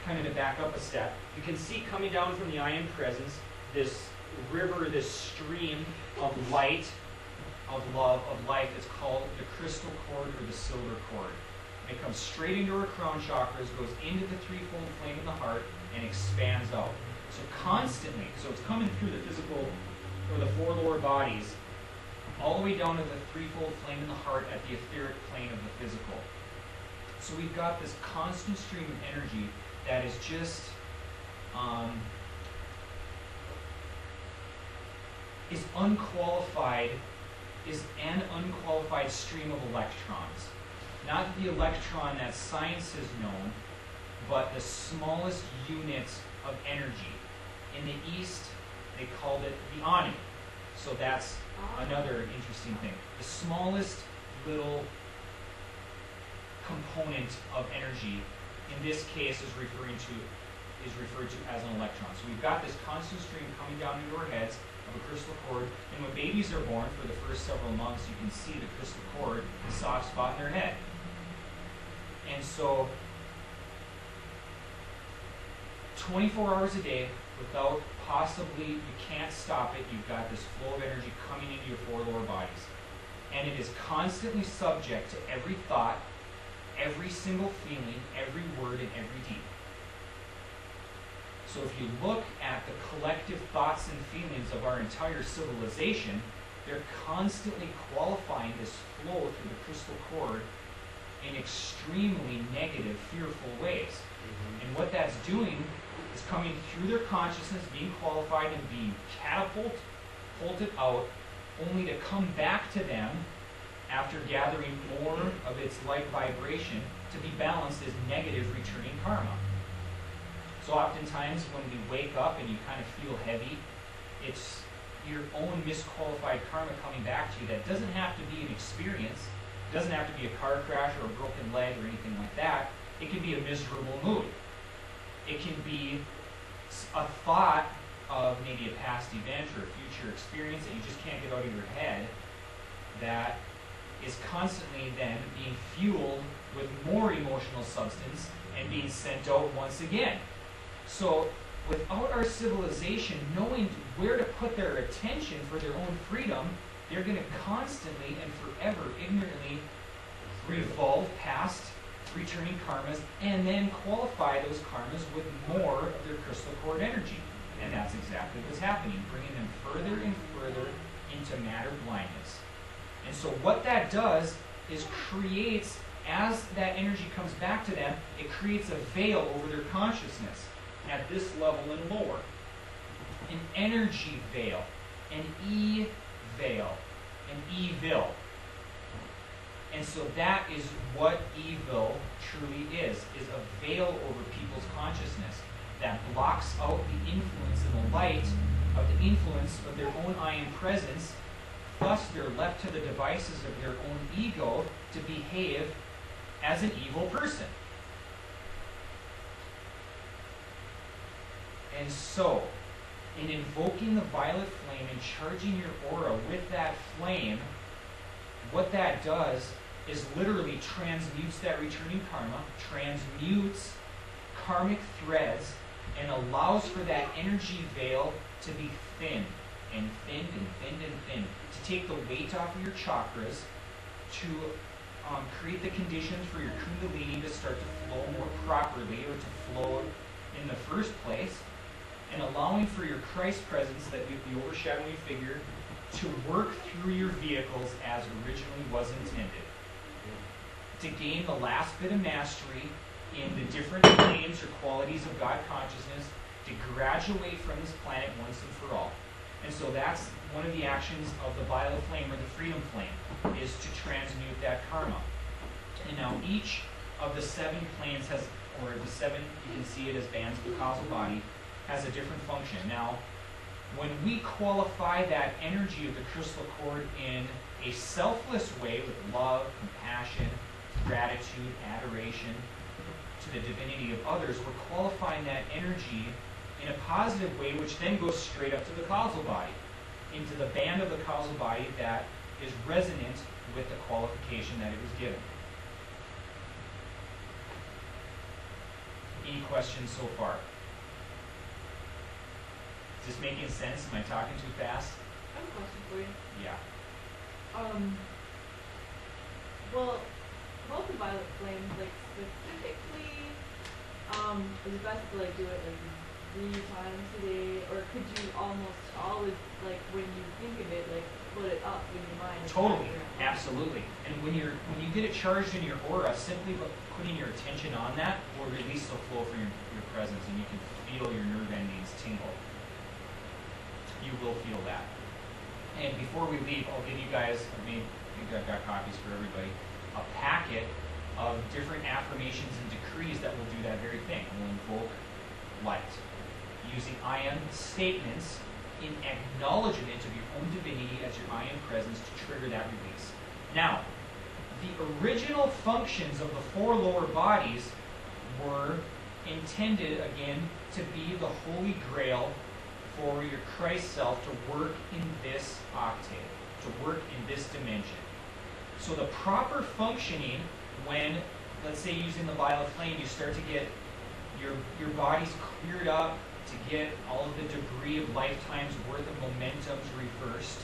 kind of to back up a step, you can see coming down from the I Am Presence, this river, this stream of light, of love, of life. It's called the crystal cord or the silver cord. It comes straight into her crown chakras, goes into the threefold flame in the heart, and expands out. So constantly, so it's coming through the physical, or the four lower bodies, all the way down to the threefold flame in the heart at the etheric plane of the physical. So we've got this constant stream of energy that is just is an unqualified stream of electrons. Not the electron that science has known, but the smallest unit of energy. In the East, they called it the Ani. So that's another interesting thing. The smallest little component of energy, in this case, is referred to as an electron. So we've got this constant stream coming down into our heads of a crystal cord, and when babies are born, for the first several months, you can see the crystal cord, the soft spot in their head. And so 24 hours a day, without possibly, you can't stop it, you've got this flow of energy coming into your four lower bodies. And it is constantly subject to every thought, every single feeling, every word, and every deed. So if you look at the collective thoughts and feelings of our entire civilization, they're constantly qualifying this flow through the crystal cord in extremely negative, fearful ways. And what that's doing is coming through their consciousness, being qualified and being catapulted out, only to come back to them after gathering more of its like vibration to be balanced as negative returning karma. So oftentimes when we wake up and you kind of feel heavy, it's your own misqualified karma coming back to you. That doesn't have to be an experience. It doesn't have to be a car crash or a broken leg or anything like that. It can be a miserable mood. It can be a thought of maybe a past event or a future experience that you just can't get out of your head that is constantly then being fueled with more emotional substance and being sent out once again. So without our civilization knowing where to put their attention for their own freedom, they're going to constantly and forever ignorantly revolve past returning karmas and then qualify those karmas with more of their crystal cord energy. And that's exactly what's happening, bringing them further and further into matter blindness. And so what that does is creates, as that energy comes back to them, it creates a veil over their consciousness at this level and lower. An energy veil, an E-veil, an evil. And so that is what evil truly is a veil over people's consciousness that blocks out the influence and the light of the influence of their own I Am presence. Thus, they're left to the devices of their own ego to behave as an evil person. And so, in invoking the violet flame and charging your aura with that flame, what that does is literally transmutes that returning karma, transmutes karmic threads, and allows for that energy veil to be thinned and thinned and thinned and thinned, to take the weight off of your chakras, to create the conditions for your kundalini to start to flow more properly, or to flow in the first place, and allowing for your Christ presence, that the overshadowing figure, to work through your vehicles as originally was intended. To gain the last bit of mastery in the different planes or qualities of God consciousness, to graduate from this planet once and for all. And so that's one of the actions of the violet flame or the freedom flame, is to transmute that karma. And now each of the 7 planes has, or the 7, you can see it as bands of the causal body, has a different function. Now, when we qualify that energy of the crystal cord in a selfless way with love, compassion, gratitude, adoration to the divinity of others, we're qualifying that energy in a positive way, which then goes straight up to the causal body, into the band of the causal body that is resonant with the qualification that it was given. Any questions so far? Is this making sense? Am I talking too fast? I have a question for you. Yeah. Well, about the violet flame, like specifically, is it best to like do it like 3 times a day, or could you almost always, like when you think of it, like put it up in your mind? Totally, absolutely. And when you get it charged in your aura, simply putting your attention on that will release the flow from your presence, and you can feel your nerve endings tingle. You will feel that. And before we leave, I'll give you guys, I think I've got copies for everybody, a packet of different affirmations and decrees that will do that very thing. Will invoke light, using I Am statements in acknowledgement of your own divinity as your I Am presence to trigger that release. Now, the original functions of the 4 lower bodies were intended, again, to be the holy grail for your Christ self to work in this octave, to work in this dimension. So the proper functioning, when, let's say using the violet flame, you start to get your body's cleared up, to get all of the debris of lifetimes worth of momentums reversed,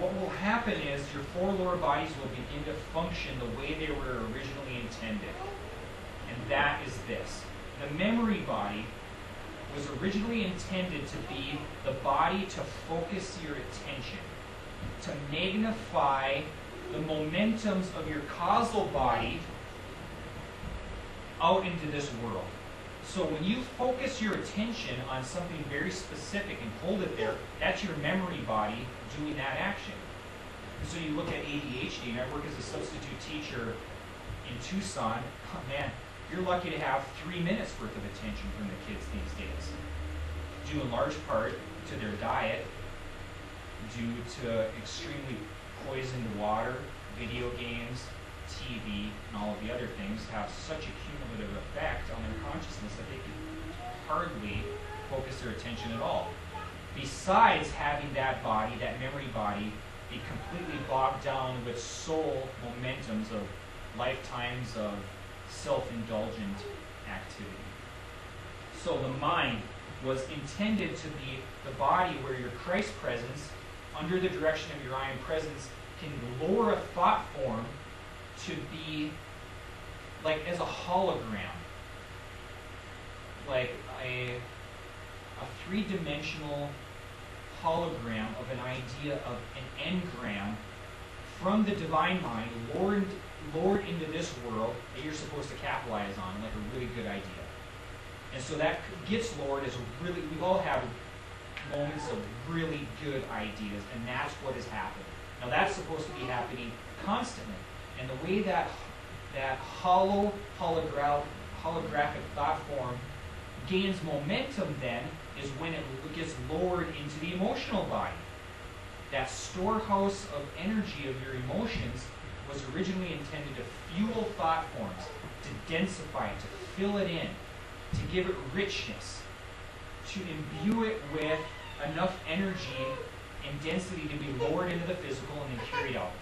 what will happen is your 4 lower bodies will begin to function the way they were originally intended. And that is this. The memory body was originally intended to be the body to focus your attention, to magnify the momentums of your causal body out into this world. So when you focus your attention on something very specific and hold it there, that's your memory body doing that action. And so you look at ADHD, and I work as a substitute teacher in Tucson. Oh, man, you're lucky to have 3 minutes worth of attention from the kids these days, due in large part to their diet, due to extremely poisoned water, video games, TV, and all of the other things have such a cumulative effect on their consciousness that they can hardly focus their attention at all. Besides having that body, that memory body, be completely bogged down with soul momentums of lifetimes of self-indulgent activity. So the mind was intended to be the body where your Christ presence, under the direction of your I Am presence, can lower a thought form to be like as a hologram, like a three-dimensional hologram of an idea of an engram from the divine mind, lowered into this world that you're supposed to capitalize on, like a really good idea. And so that gets lowered as really, we all have moments of really good ideas, and that's what is happening. Now that's supposed to be happening constantly. And the way that holographic thought form gains momentum then is when it gets lowered into the emotional body. That storehouse of energy of your emotions was originally intended to fuel thought forms, to densify it, to fill it in, to give it richness, to imbue it with enough energy and density to be lowered into the physical and then carried out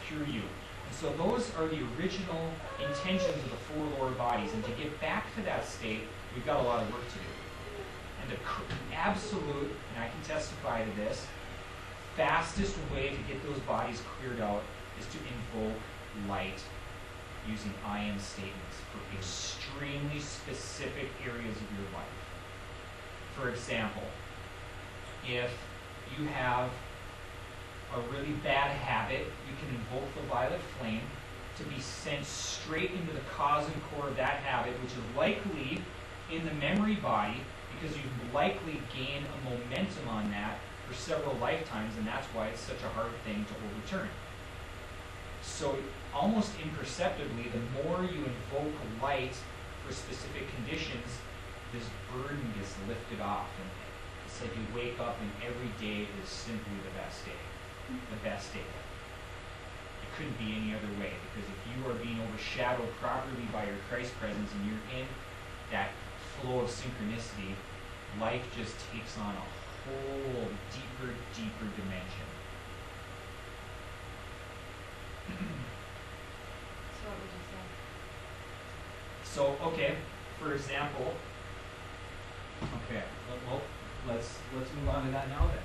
through you. And so those are the original intentions of the four lower bodies. And to get back to that state, we've got a lot of work to do. And the absolute, and I can testify to this, fastest way to get those bodies cleared out is to invoke light using I am statements for extremely specific areas of your life. For example, if you have a really bad habit, you can invoke the violet flame to be sent straight into the cause and core of that habit, which is likely in the memory body, because you've likely gained a momentum on that for several lifetimes, and that's why it's such a hard thing to overturn. So almost imperceptibly, the more you invoke light for specific conditions, this burden gets lifted off, and it's like you wake up and every day is simply the best day. The best day. It couldn't be any other way, because if you are being overshadowed properly by your Christ presence and you're in that flow of synchronicity, life just takes on a whole deeper dimension. So what would you say? So, okay, for example, okay, well, let's move on to that now then.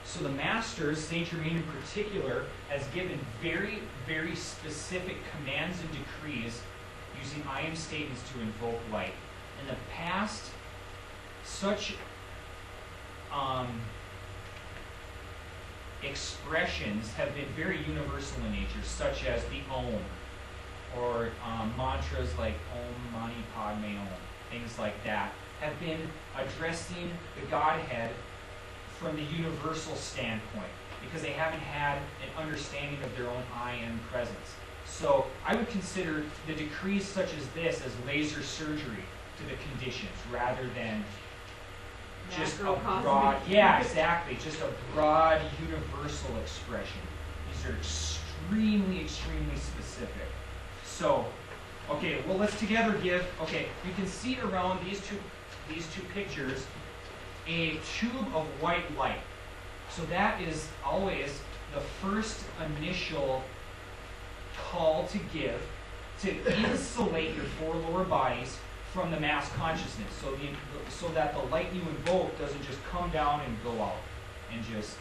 So the Masters, Saint Germain in particular, has given very, very specific commands and decrees using I am statements to invoke light. In the past, such expressions have been very universal in nature, such as the Om, or mantras like Om Mani Padme Om, things like that, have been addressing the Godhead from the universal standpoint, because they haven't had an understanding of their own I am presence. So I would consider the decrees such as this as laser surgery to the conditions, rather than just a broad, yeah, exactly, just a broad universal expression. These are extremely specific. So, okay, well, let's together give, okay, you can see around these two pictures a tube of white light. So that is always the first initial call to give, to insulate your four lower bodies from the mass consciousness, so that the light you invoke doesn't just come down and go out and just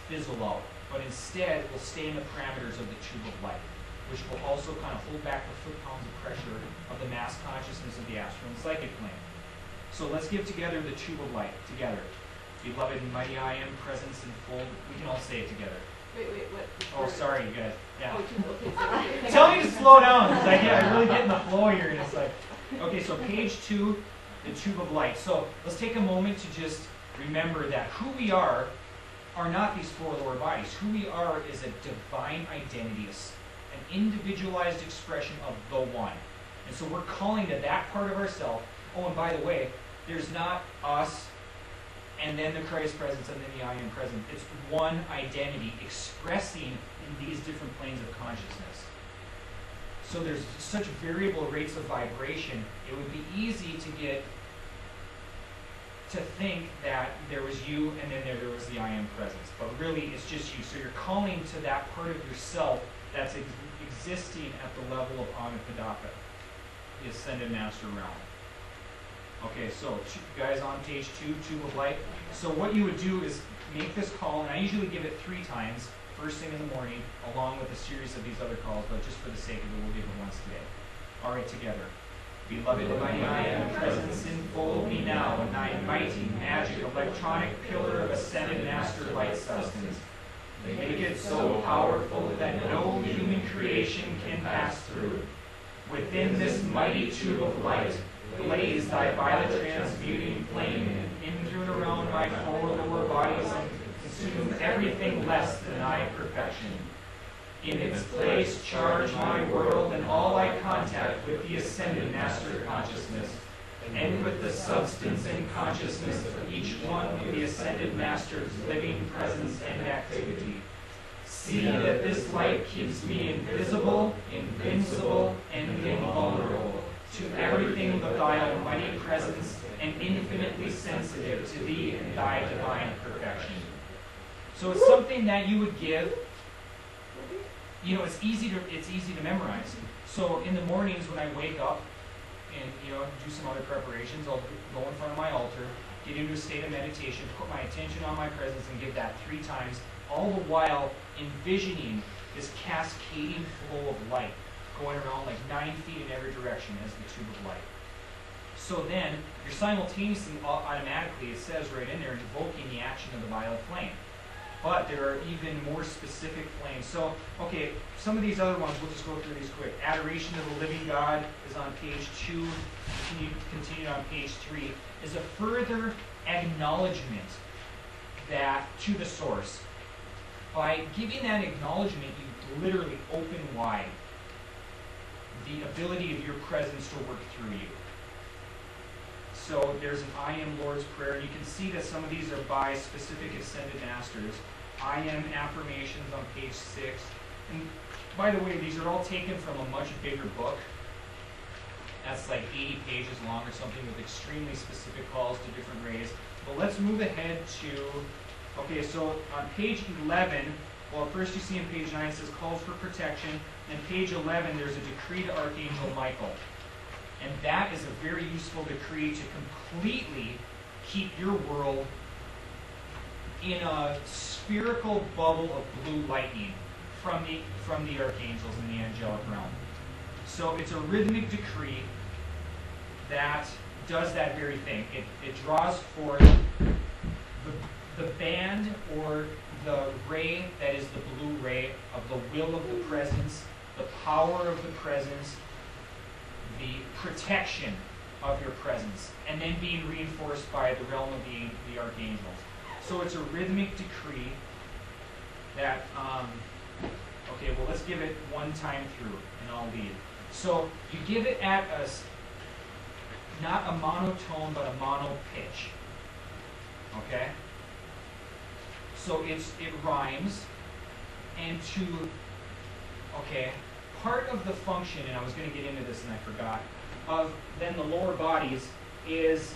fizzle out, but instead will stay in the parameters of the tube of light, which will also kind of hold back the foot-pounds of pressure of the mass consciousness of the astral and psychic plane. So let's give together the tube of light, together. Beloved, mighty I am, presence and full. We can all say it together. Wait, what? Oh, sorry, good. Yeah. Oh, okay, sorry. Tell me to slow down, because I really get in the flow here, and it's like, okay, so page 2, the tube of light. So let's take a moment to just remember that who we are not these 4 lower bodies. Who we are is a divine identity, an individualized expression of the one. And so we're calling to that part of ourselves. Oh, and by the way, there's not us and then the Christ presence and then the I am present. It's one identity expressing in these different planes of consciousness. So there's such variable rates of vibration, it would be easy to think that there was you and then there was the I am presence. But really, it's just you. So you're calling to that part of yourself that's existing at the level of Anapadapa, the Ascended Master realm. Okay, so guys on page 2, tube of light. So what you would do is make this call, and I usually give it 3 times, first thing in the morning, along with a series of these other calls, but just for the sake of it, we'll give it once today. All right, together. Beloved, mighty I am, presence enfold me now in thy mighty, magic, electronic pillar of Ascended Master light substance. Make it so powerful that no human creation can pass through. Within this mighty tube of light, blaze thy violet transmuting flame in through and around my 4 lower bodies and consume everything less than thy perfection. In its place charge my world and all I contact with the Ascended Master consciousness, and with the substance and consciousness of each one of the Ascended Master's living presence and activity. See that this light keeps me invisible, invincible, and invulnerable to everything but thy almighty presence, and infinitely sensitive to thee and thy divine perfection. So it's something that you would give. You know, it's easy to memorize. So in the mornings when I wake up and do some other preparations, I'll go in front of my altar, get into a state of meditation, put my attention on my presence, and give that 3 times, all the while envisioning this cascading flow of light going around like 9 feet in every direction as the tube of light. So then, you're simultaneously, automatically, it says right in there, invoking the action of the violet flame. But there are even more specific flames. So, okay, some of these other ones, we'll just go through these quick. Adoration of the living God is on page 2. Continue on page 3. Is a further acknowledgement that to the source. By giving that acknowledgement, you literally open wide the ability of your presence to work through you. So there's an I am Lord's Prayer. You can see that some of these are by specific Ascended Masters. I am affirmations on page 6. And by the way, these are all taken from a much bigger book. That's like 80 pages long or something with extremely specific calls to different rays. But let's move ahead to, okay, so on page 11, well, first you see on page 9 it says calls for protection. And page 11, there's a decree to Archangel Michael. And that is a very useful decree to completely keep your world in a spherical bubble of blue lightning from the archangels in the angelic realm. So it's a rhythmic decree that does that very thing. It draws forth the band or the ray that is the blue ray of the will of the presence, the power of the presence, the protection of your presence, and then being reinforced by the realm of the archangels. So it's a rhythmic decree that, okay, well, let's give it one time through, and I'll lead. So you give it at not a monotone, but a mono pitch. Okay? So it rhymes, and part of the function, and I was going to get into this and I forgot, of then the lower bodies is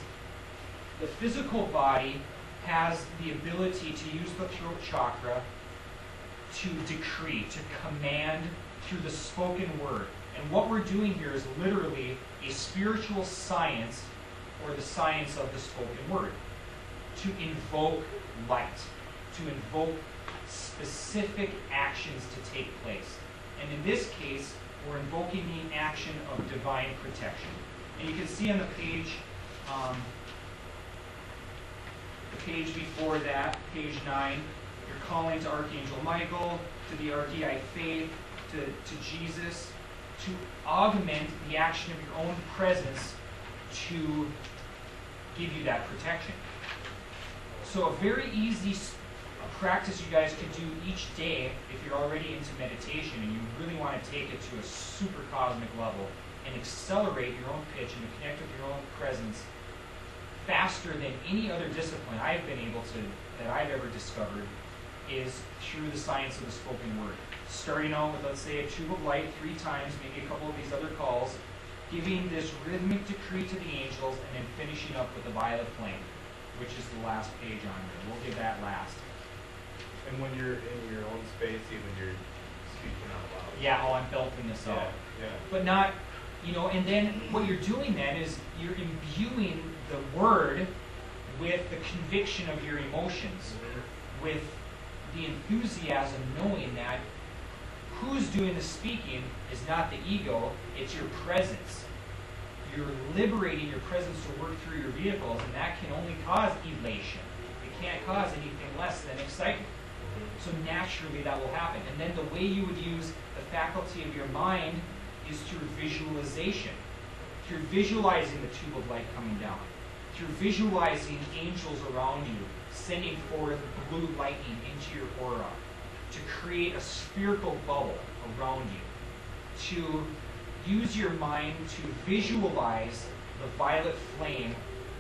the physical body has the ability to use the throat chakra to decree, to command through the spoken word. And what we're doing here is literally a spiritual science, or the science of the spoken word, to invoke light, to invoke specific actions to take place. And in this case, we're invoking the action of divine protection. And you can see on the page The page before that, page 9, you're calling to Archangel Michael, to the Archie Faith, to Jesus, to augment the action of your own presence to give you that protection. So a very easy practice you guys could do each day if you're already into meditation and you really want to take it to a super cosmic level and accelerate your own pitch and to connect with your own presence faster than any other discipline I've been able to, that I've ever discovered, is through the science of the spoken word. Starting out with, let's say, a tube of light 3 times, maybe a couple of these other calls, giving this rhythmic decree to the angels, and then finishing up with the violet flame, which is the last page on here. We'll give that last. And when you're in your own space, even you're speaking out loud. Yeah, oh, I'm belting this out. Yeah. But not, and then what you're doing then is you're imbuing the word with the conviction of your emotions, with the enthusiasm, knowing that who's doing the speaking is not the ego, it's your presence. You're liberating your presence to work through your vehicles, and that can only cause elation. It can't cause anything less than excitement. So naturally that will happen. And then the way you would use the faculty of your mind is through visualization. Through visualizing the tube of light coming down. Through visualizing angels around you, sending forth blue lightning into your aura. To create a spherical bubble around you. To use your mind to visualize the violet flame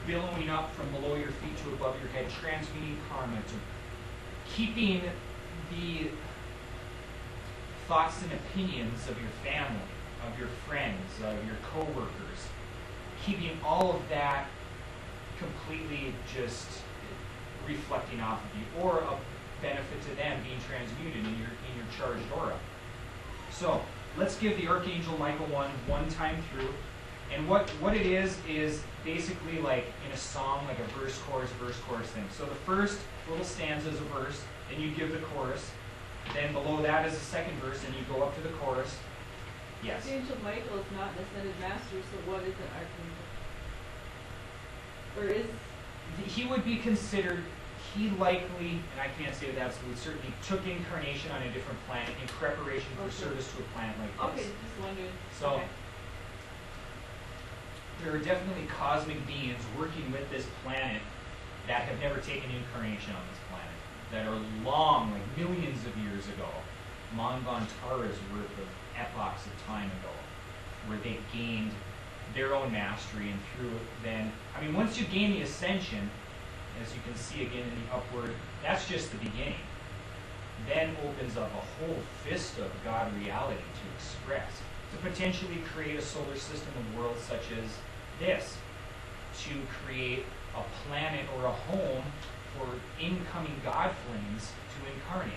billowing up from below your feet to above your head, transmuting karma, to keeping the thoughts and opinions of your family, of your friends, of your co-workers, keeping all of that completely just reflecting off of you, or a benefit to them being transmuted in your charged aura. So let's give the Archangel Michael one time through. And what it is basically like in a song, like a verse, chorus thing. So the first little stanza is a verse, then you give the chorus, then below that is a second verse, and you go up to the chorus. Yes? Archangel Michael is not an ascended master, so what is an archangel? Or is... He would be considered, he likely, and I can't say with absolute certainty, took incarnation on a different planet in preparation for service to a planet like this. Okay, just wondering. So, okay. There are definitely cosmic beings working with this planet that have never taken incarnation on this planet, that are long, like millions of years ago, Manvantara's worth of epochs of time ago, where they gained their own mastery, and through then, once you gain the ascension, as you can see again in the upward, that's just the beginning. Then opens up a whole vista of God reality to express, to potentially create a solar system of worlds such as this, to create a planet or a home for incoming God flames to incarnate.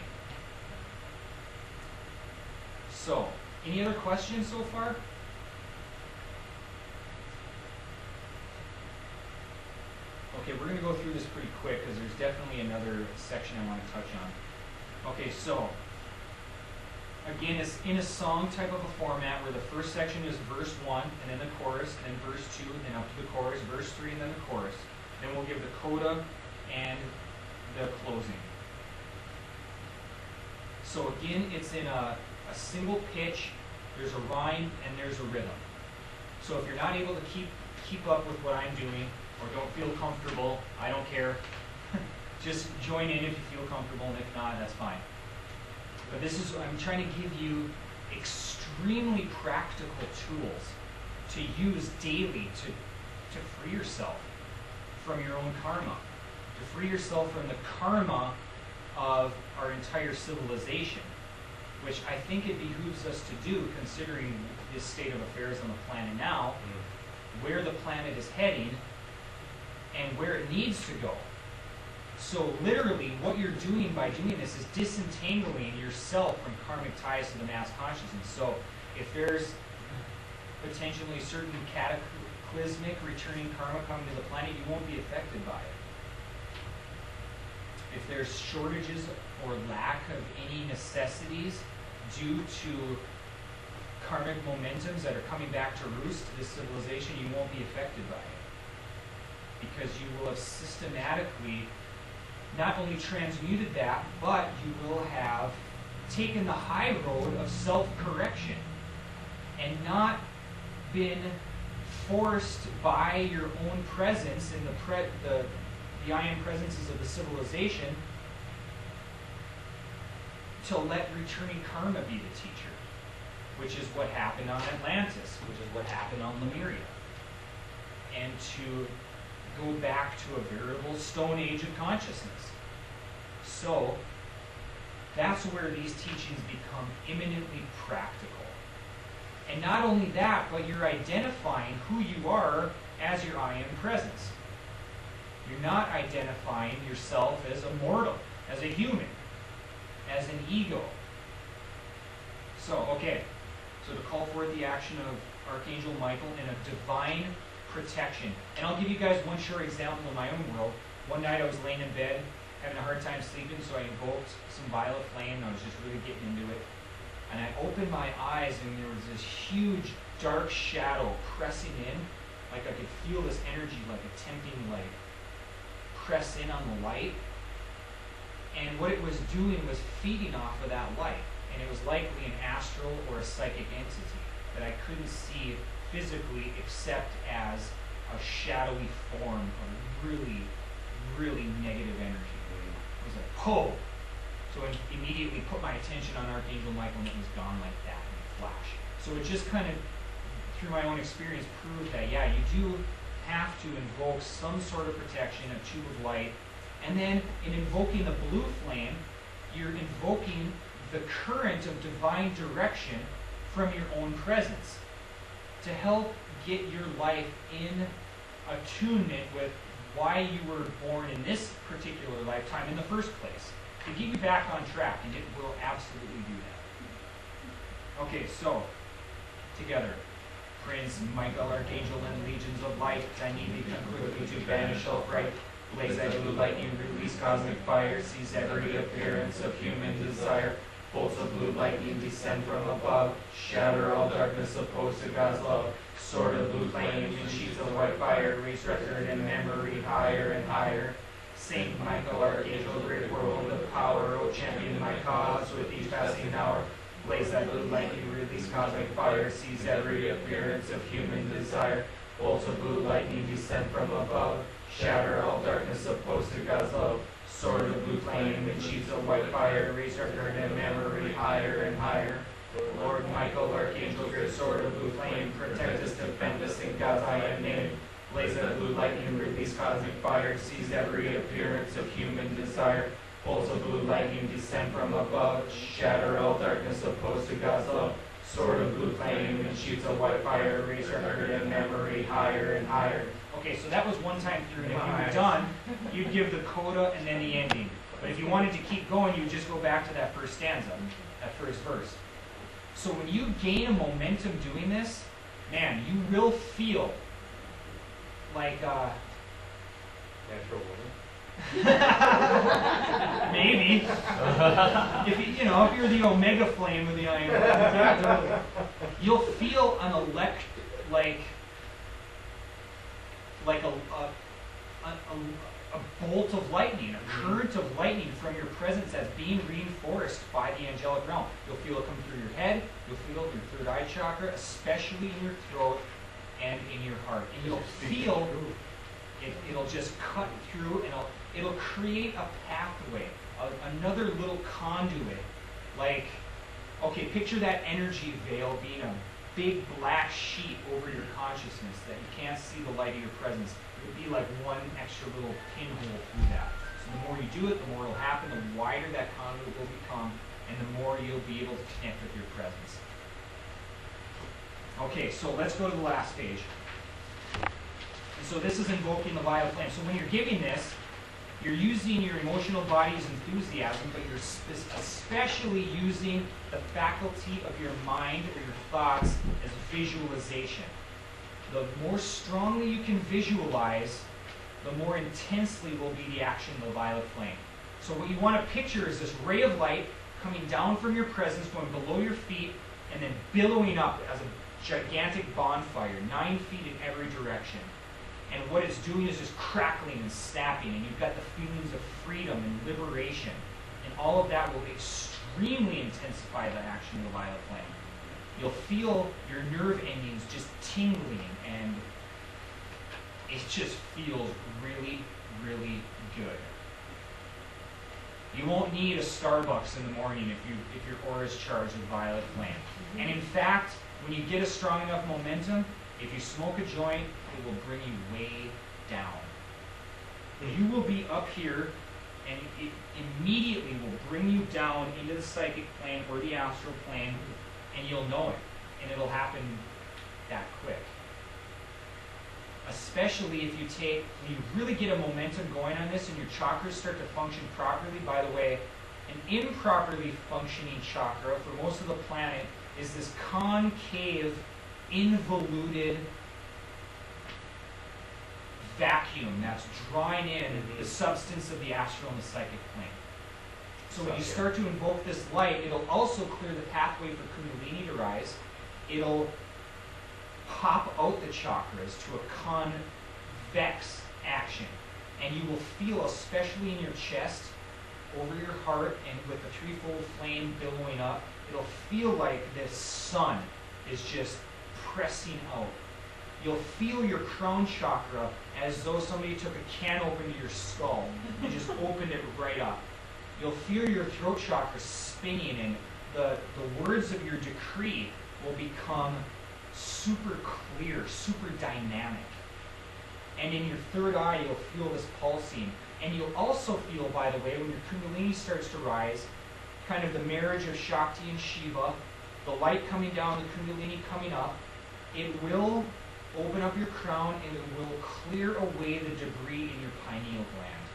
So, any other questions so far? Okay, we're going to go through this pretty quick because there's definitely another section I want to touch on. Okay, so again, it's in a song type of a format where the first section is verse 1, and then the chorus, and then verse 2, and then up to the chorus, verse 3, and then the chorus. Then we'll give the coda and the closing. So again, it's in a single pitch, there's a rhyme, and there's a rhythm. So if you're not able to keep up with what I'm doing, or don't feel comfortable, I don't care. Just join in if you feel comfortable, and if not, that's fine. But this is, I'm trying to give you extremely practical tools to use daily to free yourself from your own karma, to free yourself from the karma of our entire civilization, which I think it behooves us to do considering this state of affairs on the planet now, where the planet is heading, and where it needs to go. So literally, what you're doing by doing this is disentangling yourself from karmic ties to the mass consciousness. So if there's potentially certain cataclysmic returning karma coming to the planet, you won't be affected by it. If there's shortages or lack of any necessities due to karmic momentums that are coming back to roost to this civilization, you won't be affected by it. because you will have systematically not only transmuted that, but you will have taken the high road of self-correction and not been forced by your own presence in the I am presences of the civilization to let returning karma be the teacher, which is what happened on Atlantis, which is what happened on Lemuria, and to go back to a veritable stone age of consciousness. So that's where these teachings become eminently practical. And not only that, but you're identifying who you are as your I am presence. You're not identifying yourself as a mortal, as a human, as an ego. So, okay, so to call forth the action of Archangel Michael and of divine protection. And I'll give you guys one short example in my own world. One night I was laying in bed, having a hard time sleeping, so I invoked some violet flame, and I was just really getting into it. And I opened my eyes, and there was this huge dark shadow pressing in, like I could feel this energy, like attempting to press in on the light. And what it was doing was feeding off of that light. And it was likely an astral or a psychic entity that I couldn't see physically except as a shadowy form of really, really negative energy. It was like, oh! So I immediately put my attention on Archangel Michael, and it was gone like that in a flash. So it just kind of, through my own experience, proved that, yeah, you do have to invoke some sort of protection, a tube of light. And then in invoking the blue flame, you're invoking the current of divine direction from your own presence to help get your life in attunement with why you were born in this particular lifetime in the first place, to get you back on track, and it will absolutely do that. Okay, so, together. Prince Michael, Archangel, and legions of light, I need thee come quickly to banish all fright. Blaze thy blue lightning, release cosmic fire, seize every appearance of human desire. Bolts of blue lightning descend from above, shatter all darkness opposed to God's love. Sword of blue flame and sheets of white fire, raise record and memory higher and higher. Saint Michael, Archangel, great world of power, O champion my cause with each passing hour. Blaze thy blue lightning, release cosmic fire, seize every appearance of human desire. Bolts of blue lightning descend from above, shatter all darkness opposed to God's love. Sword of blue flame and sheets of white fire, raise record and memory higher and higher. Lord Michael, Archangel, great sword of blue flame, protect us, defend us in God's I am name. Blaze that blue lightning, release cosmic fire, seize every appearance of human desire. Bolts of blue lightning descend from above, shatter all darkness opposed to God's love. Sword of blue flame and sheets of white fire, raise record and memory higher and higher. Okay, so that was one time through, and if you were done, you'd give the coda and then the ending. But if you wanted to keep going, you'd just go back to that first stanza, that first verse. So when you gain a momentum doing this, man, you will feel like Natural woman. maybe if you're the omega flame of the iron, you'll feel an a bolt of lightning, a current of lightning from your presence that's being reinforced by the angelic realm. You'll feel it come through your head. You'll feel it in your third eye chakra, especially in your throat and in your heart. And you'll feel it'll just cut through, and it'll create a pathway, another little conduit. Like, okay, picture that energy veil being a big black sheet over your consciousness that you can't see the light of your presence. It would be like one extra little pinhole through that. So the more you do it, the more it'll happen, the wider that conduit will become, and the more you'll be able to connect with your presence. Okay, so let's go to the last page. And so this is invoking the violet flame. So when you're giving this, you're using your emotional body's enthusiasm, but you're especially using the faculty of your mind or your thoughts as visualization. The more strongly you can visualize, the more intensely will be the action of the violet flame. So what you want to picture is this ray of light coming down from your presence, going below your feet, and then billowing up as a gigantic bonfire, 9 feet in every direction. And what it's doing is just crackling and snapping, and you've got the feelings of freedom and liberation. And all of that will extremely intensify the action of the violet flame. You'll feel your nerve endings just tingling, and it just feels really, really good. You won't need a Starbucks in the morning if your aura is charged with violet flame. And in fact, when you get a strong enough momentum, if you smoke a joint, it will bring you way down. You will be up here, and it immediately will bring you down into the psychic plane or the astral plane, and you'll know it. And it'll happen that quick. Especially if when you really get a momentum going on this and your chakras start to function properly. By the way, an improperly functioning chakra for most of the planet is this concave, involuted vacuum that's drawing in the substance of the astral and the psychic plane. So when you start to invoke this light, it'll also clear the pathway for Kundalini to rise. It'll pop out the chakras to a convex action. And you will feel, especially in your chest, over your heart, and with the threefold flame billowing up, it'll feel like this sun is just pressing out. You'll feel your crown chakra as though somebody took a can open to your skull and just opened it right up. You'll feel your throat chakra spinning, and the words of your decree will become super clear, super dynamic. And in your third eye, you'll feel this pulsing. And you'll also feel, by the way, when your Kundalini starts to rise, kind of the marriage of Shakti and Shiva, the light coming down, the Kundalini coming up. It will open up your crown, and it will clear away the debris in your pineal gland.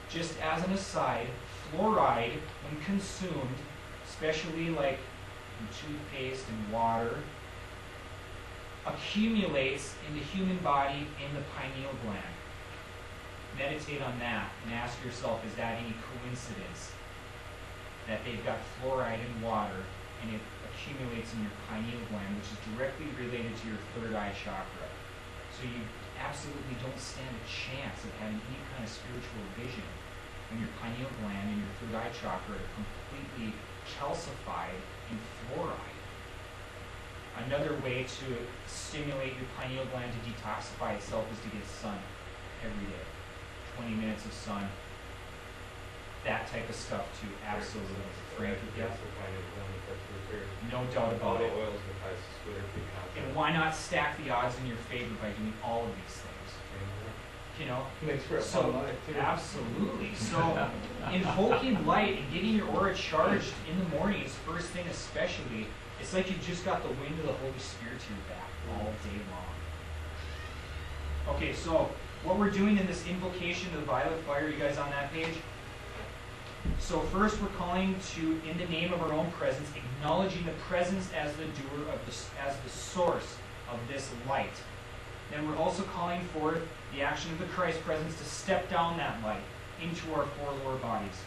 Just as an aside, fluoride, when consumed, especially like in toothpaste and water, accumulates in the human body in the pineal gland. Meditate on that and ask yourself, is that any coincidence that they've got fluoride in water and it accumulates in your pineal gland, which is directly related to your third eye chakra. So you absolutely don't stand a chance of having any kind of spiritual vision when your pineal gland and your third eye chakra are completely calcified in fluoride. Another way to stimulate your pineal gland to detoxify itself is to get sun every day. 20 minutes of sun. That type of stuff too, absolutely. Frank, yeah. No doubt about it. And why not stack the odds in your favor by doing all of these things? You know? Makes for a So, fun life, too. absolutely. So, invoking light and getting your aura charged in the mornings, first thing especially, it's like you just got the wind of the Holy Spirit to your back all day long. Okay, so what we're doing in this invocation of the violet fire, you guys on that page? So first we're calling to, in the name of our own presence, acknowledging the presence as the doer of this, as the source of this light. Then we're also calling forth the action of the Christ presence to step down that light into our four lower bodies.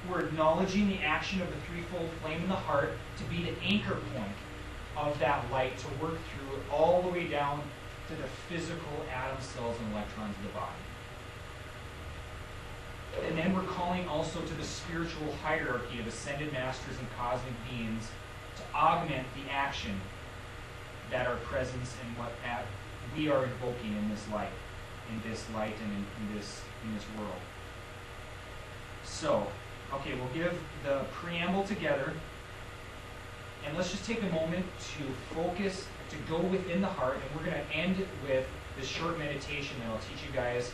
We're acknowledging the action of the threefold flame in the heart to be the anchor point of that light to work through all the way down to the physical atom cells and electrons of the body. And then we're calling also to the spiritual hierarchy of ascended masters and cosmic beings to augment the action that our presence and what we are invoking in this light and in this world. So, okay, we'll give the preamble together, and let's just take a moment to focus, to go within the heart, and we're going to end with this short meditation that I'll teach you guys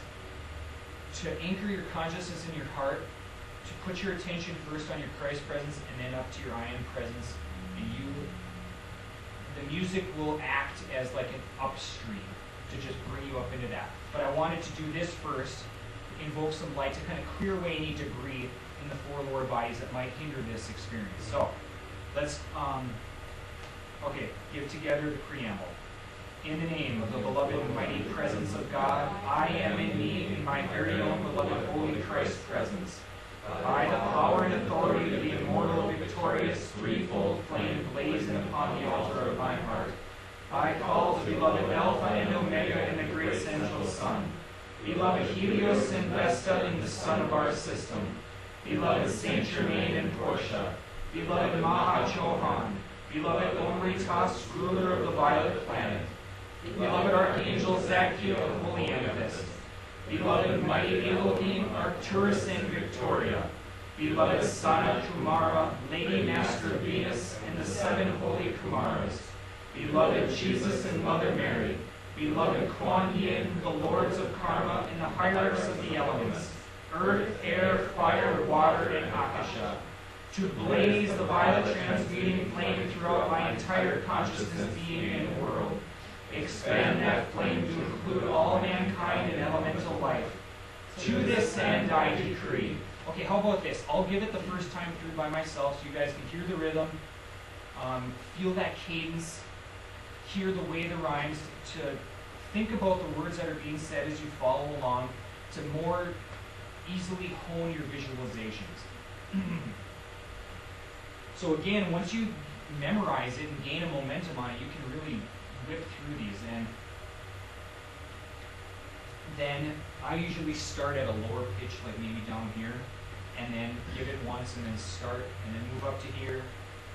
to anchor your consciousness in your heart, to put your attention first on your Christ presence and then up to your I am presence, and the music will act as like an upstream to just bring you up into that. But I wanted to do this first, invoke some light to kind of clear away any debris in the four lower bodies that might hinder this experience. So let's give together the preamble. In the name of the beloved and mighty presence of God, I am in me, in my very own beloved holy Christ presence. By the power and authority of the immortal, victorious, threefold flame blazing upon the altar of my heart, I call the beloved Alpha and Omega in the Beloved Helios and Vesta in the sun of our system. Beloved Saint Germain and Portia. Beloved Maha Chohan. Beloved Omritas, ruler of the violet planet. Beloved Archangel Zacchaeus of Holy Amethyst. Beloved Mighty Elohim, Arcturus and Victoria. Beloved Sana Kumara, Lady Master Venus, and the 7 holy Kumaras. Beloved Jesus and Mother Mary. Beloved Kuan Yin, the lords of karma and the hierarchs of the elements, earth, air, fire, water, and akasha, to blaze the violet transmuting flame throughout my entire consciousness, being, and world. Expand that flame to include all mankind and elemental life. To this end I decree. Okay, how about this? I'll give it the first time through by myself so you guys can hear the rhythm, feel that cadence, hear the way the rhymes, to think about the words that are being said as you follow along, to more easily hone your visualizations. So again, once you memorize it and gain a momentum on it, you can really whip through these. And then I usually start at a lower pitch, like maybe down here, and then give it once, and then start, and then move up to here,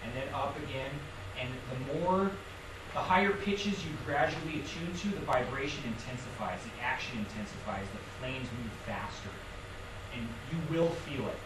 and then up again. And the higher pitches you gradually attune to, the vibration intensifies, the action intensifies, the flames move faster, and you will feel it.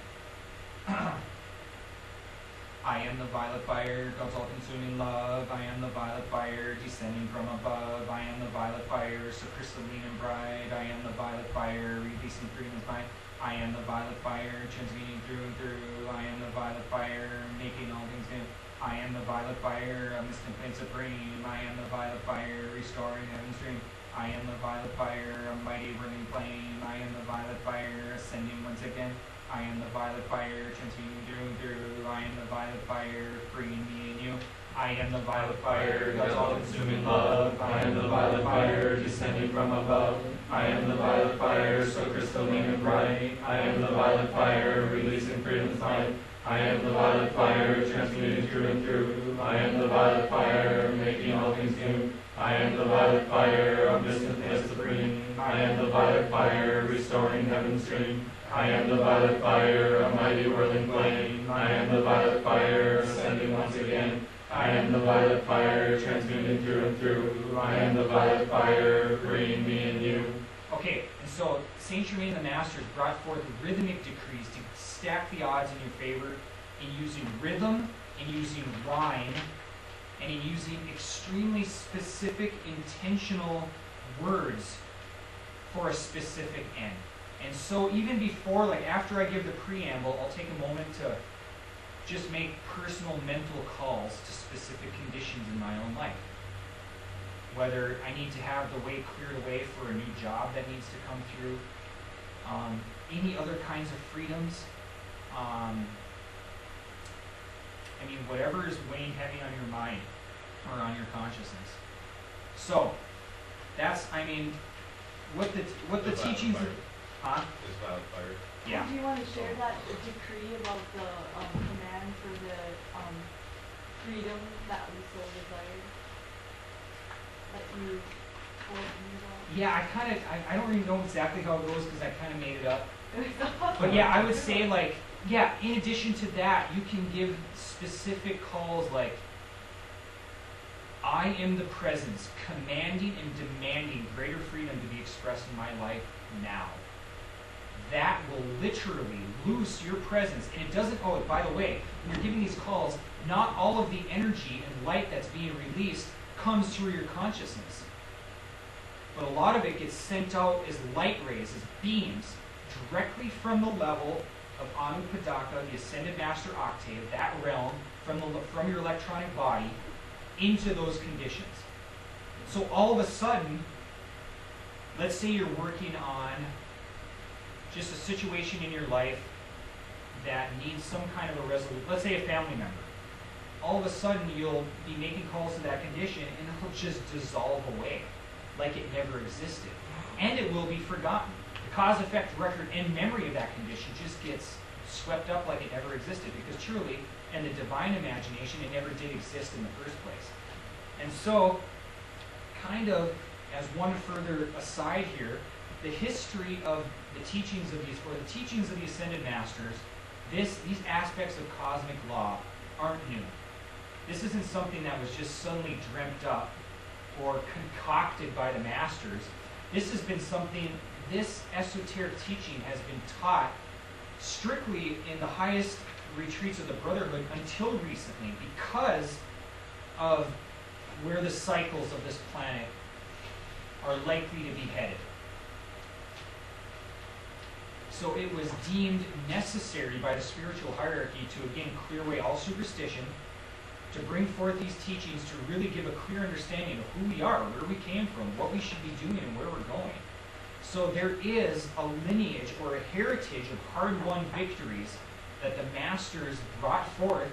I am the violet fire, God's all-consuming love. I am the violet fire, descending from above. I am the violet fire, so crystalline and bright. I am the violet fire, releasing freedom is mine. I am the violet fire, transmuting through and through. I am the violet fire, making all things new. I am the violet fire, a mystic flame supreme. I am the violet fire, restoring heaven's dream. I am the violet fire, a mighty burning flame. I am the violet fire, ascending once again. I am the violet fire, transmuting through and through. I am the violet fire, freeing me and you. I am the violet fire, God's all-consuming love. I am the violet fire, descending from above. I am the violet fire, so crystalline and bright. I am the violet fire, releasing freedom's light. I am the violet fire, transmuting through and through. I am the violet fire, making all things new. I am the violet fire, omniscient and supreme. I am the violet fire, restoring heaven's dream. I am the violet fire, a mighty whirling flame. I am the violet fire, ascending once again. I am the violet fire, transmuting through and through. I am the violet fire, freeing me and you. Okay, and so Saint Germain the Masters brought forth rhythmic decrees to stack the odds in your favor in using rhythm, in using rhyme, and in using extremely specific, intentional words for a specific end. And so even before, like after I give the preamble, I'll take a moment to just make personal mental calls to specific conditions in my own life. Whether I need to have the way cleared away for a new job that needs to come through, any other kinds of freedoms, I mean, whatever is weighing heavy on your mind or on your consciousness. So, that's, I mean, what the teachings of, huh? Is violet fire. Yeah. Do you want to share that decree about the command for the freedom that we so desired? That you told me about? Yeah, I don't really know exactly how it goes because I kind of made it up. But yeah, I would say like, yeah, in addition to that, you can give specific calls like, I am the presence, commanding and demanding greater freedom to be expressed in my life now. That will literally loose your presence. And it doesn't, oh, by the way, when you're giving these calls, not all of the energy and light that's being released comes through your consciousness. But a lot of it gets sent out as light rays, as beams, directly from the level of Anupadaka, the Ascended Master Octave, that realm, from your electronic body, into those conditions. So all of a sudden, let's say you're working on just a situation in your life that needs some kind of a resolution, let's say a family member. All of a sudden you'll be making calls to that condition and it'll just dissolve away like it never existed. And it will be forgotten. The cause-effect record and memory of that condition just gets swept up like it never existed, because truly, in the divine imagination, it never did exist in the first place. And so, kind of, as one further aside here, the history of the teachings of these, or the teachings of the Ascended Masters, these aspects of cosmic law aren't new. This isn't something that was just suddenly dreamt up or concocted by the Masters. This has been something, this esoteric teaching has been taught strictly in the highest retreats of the Brotherhood until recently, because of where the cycles of this planet are likely to be headed. So it was deemed necessary by the spiritual hierarchy to again clear away all superstition, to bring forth these teachings to really give a clear understanding of who we are, where we came from, what we should be doing, and where we're going. So there is a lineage or a heritage of hard-won victories that the Masters brought forth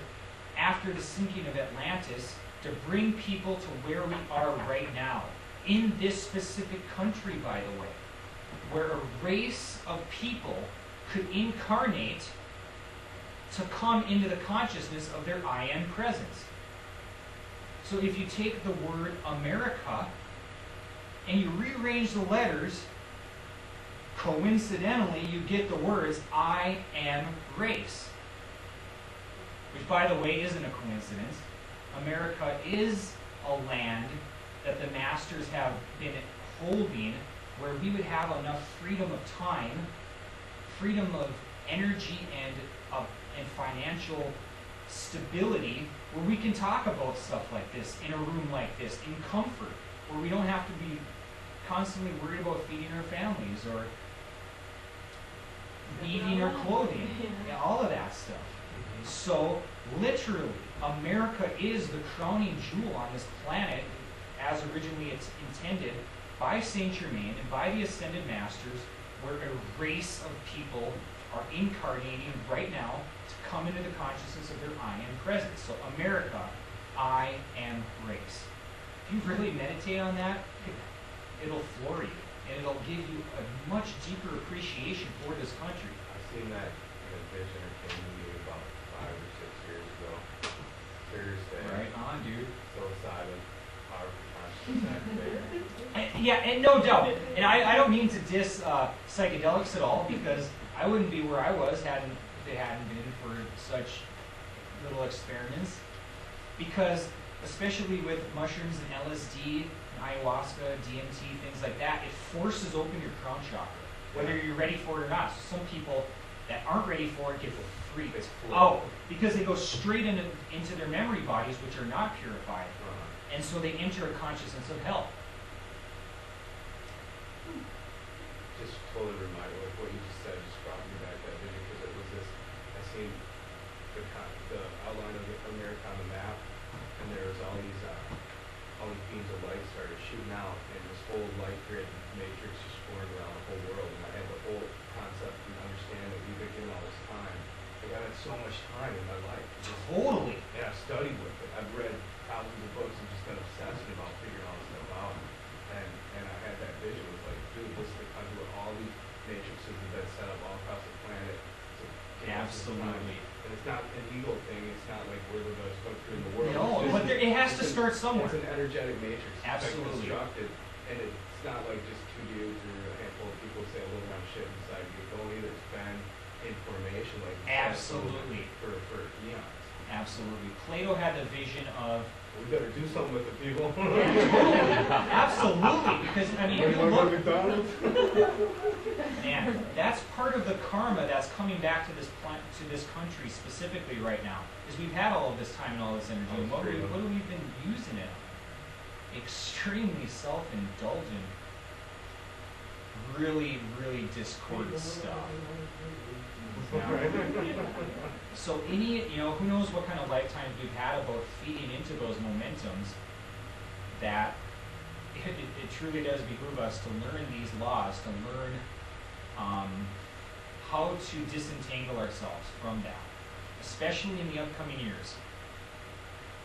after the sinking of Atlantis to bring people to where we are right now. In this specific country, by the way, where a race of people could incarnate to come into the consciousness of their I Am presence. So if you take the word America and you rearrange the letters, coincidentally you get the words I am race. Which, by the way, isn't a coincidence. America is a land that the Masters have been holding where we would have enough freedom of time, freedom of energy, and financial stability where we can talk about stuff like this in a room like this in comfort, where we don't have to be constantly worried about feeding our families or eating or clothing, all of that stuff. So, literally, America is the crowning jewel on this planet as originally it's intended by Saint Germain and by the Ascended Masters, where a race of people are incarnating right now to come into the consciousness of their I Am presence. So America, I Am race. If you really meditate on that, it'll floor you, and it'll give you a much deeper appreciation for this country. I've seen that in a vision or came to me about 5 or 6 years ago. Thursday. Right on, dude. Psilocybin, powerful consciousness activator. And no doubt. And I don't mean to diss psychedelics at all, because I wouldn't be where I was if it hadn't been for such little experiments. Because, especially with mushrooms and LSD, and ayahuasca, DMT, things like that, it forces open your crown chakra, whether you're ready for it or not. So some people that aren't ready for it get freaked out because they go straight into their memory bodies, which are not purified. And so they enter a consciousness of hell. Just totally reminded, like what you just said, just brought me back that vision, because it was this, I seen the outline of America on the map, and there was all these beams of light started shooting out, and this whole light grid matrix just formed around the whole world, and I had the whole concept and understanding that we've been given all this time. Like, I've had so much time in my life. Totally. And I've studied with it. I've read thousands of books and just been obsessed about figuring all this stuff out. And I had that vision. It was like, dude, this is the country where all these matrices have been set up all across the planet. Absolutely. And it's not an ego thing. It's not like we're the best country in the world. No, but it has to start somewhere. It's an energetic matrix. Absolutely. It's constructed. And it's not like just 2 dudes or a handful of people say a little round shit and decide to get going either. It's been in formation like absolutely for eons. Absolutely. Plato had the vision of we better do something with the people. Absolutely, because I mean, if you look, McDonald's? man, that's part of the karma that's coming back to this country specifically right now. Is we've had all of this time and all this energy, and what have we been using it on? Extremely self-indulgent, really, really discordant stuff. So who knows what kind of lifetimes we've had about feeding into those momentums, that it truly does behoove us to learn these laws, to learn how to disentangle ourselves from that, especially in the upcoming years.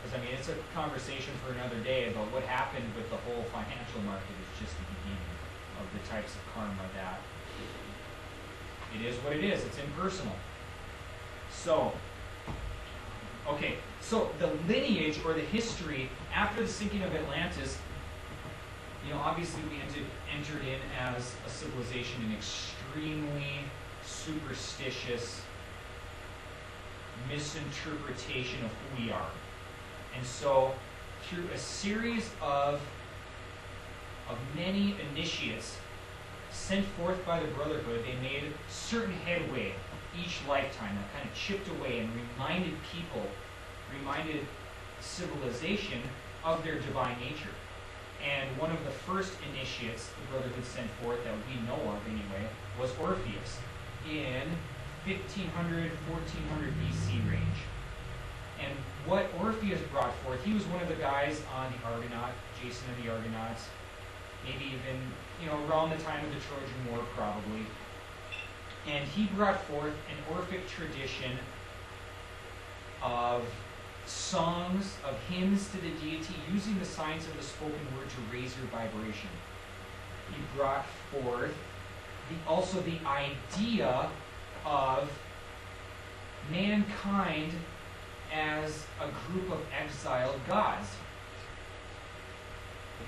Because, I mean, it's a conversation for another day about what happened with the whole financial market is just the beginning of the types of karma that it is what it is. It's impersonal. So, okay, so the lineage or the history after the sinking of Atlantis obviously we entered in as a civilization an extremely superstitious misinterpretation of who we are. And so, through a series of many initiates sent forth by the Brotherhood, they made certain headway each lifetime that kind of chipped away and reminded civilization of their divine nature. And one of the first initiates the Brotherhood sent forth that we know of anyway was Orpheus in 1500, 1400 BC range. And what Orpheus brought forth, he was one of the guys on the Argonaut, Jason of the Argonauts, maybe even, around the time of the Trojan War probably. And he brought forth an Orphic tradition of songs, of hymns to the deity, using the signs of the spoken word to raise your vibration. He brought forth also the idea of mankind as a group of exiled gods,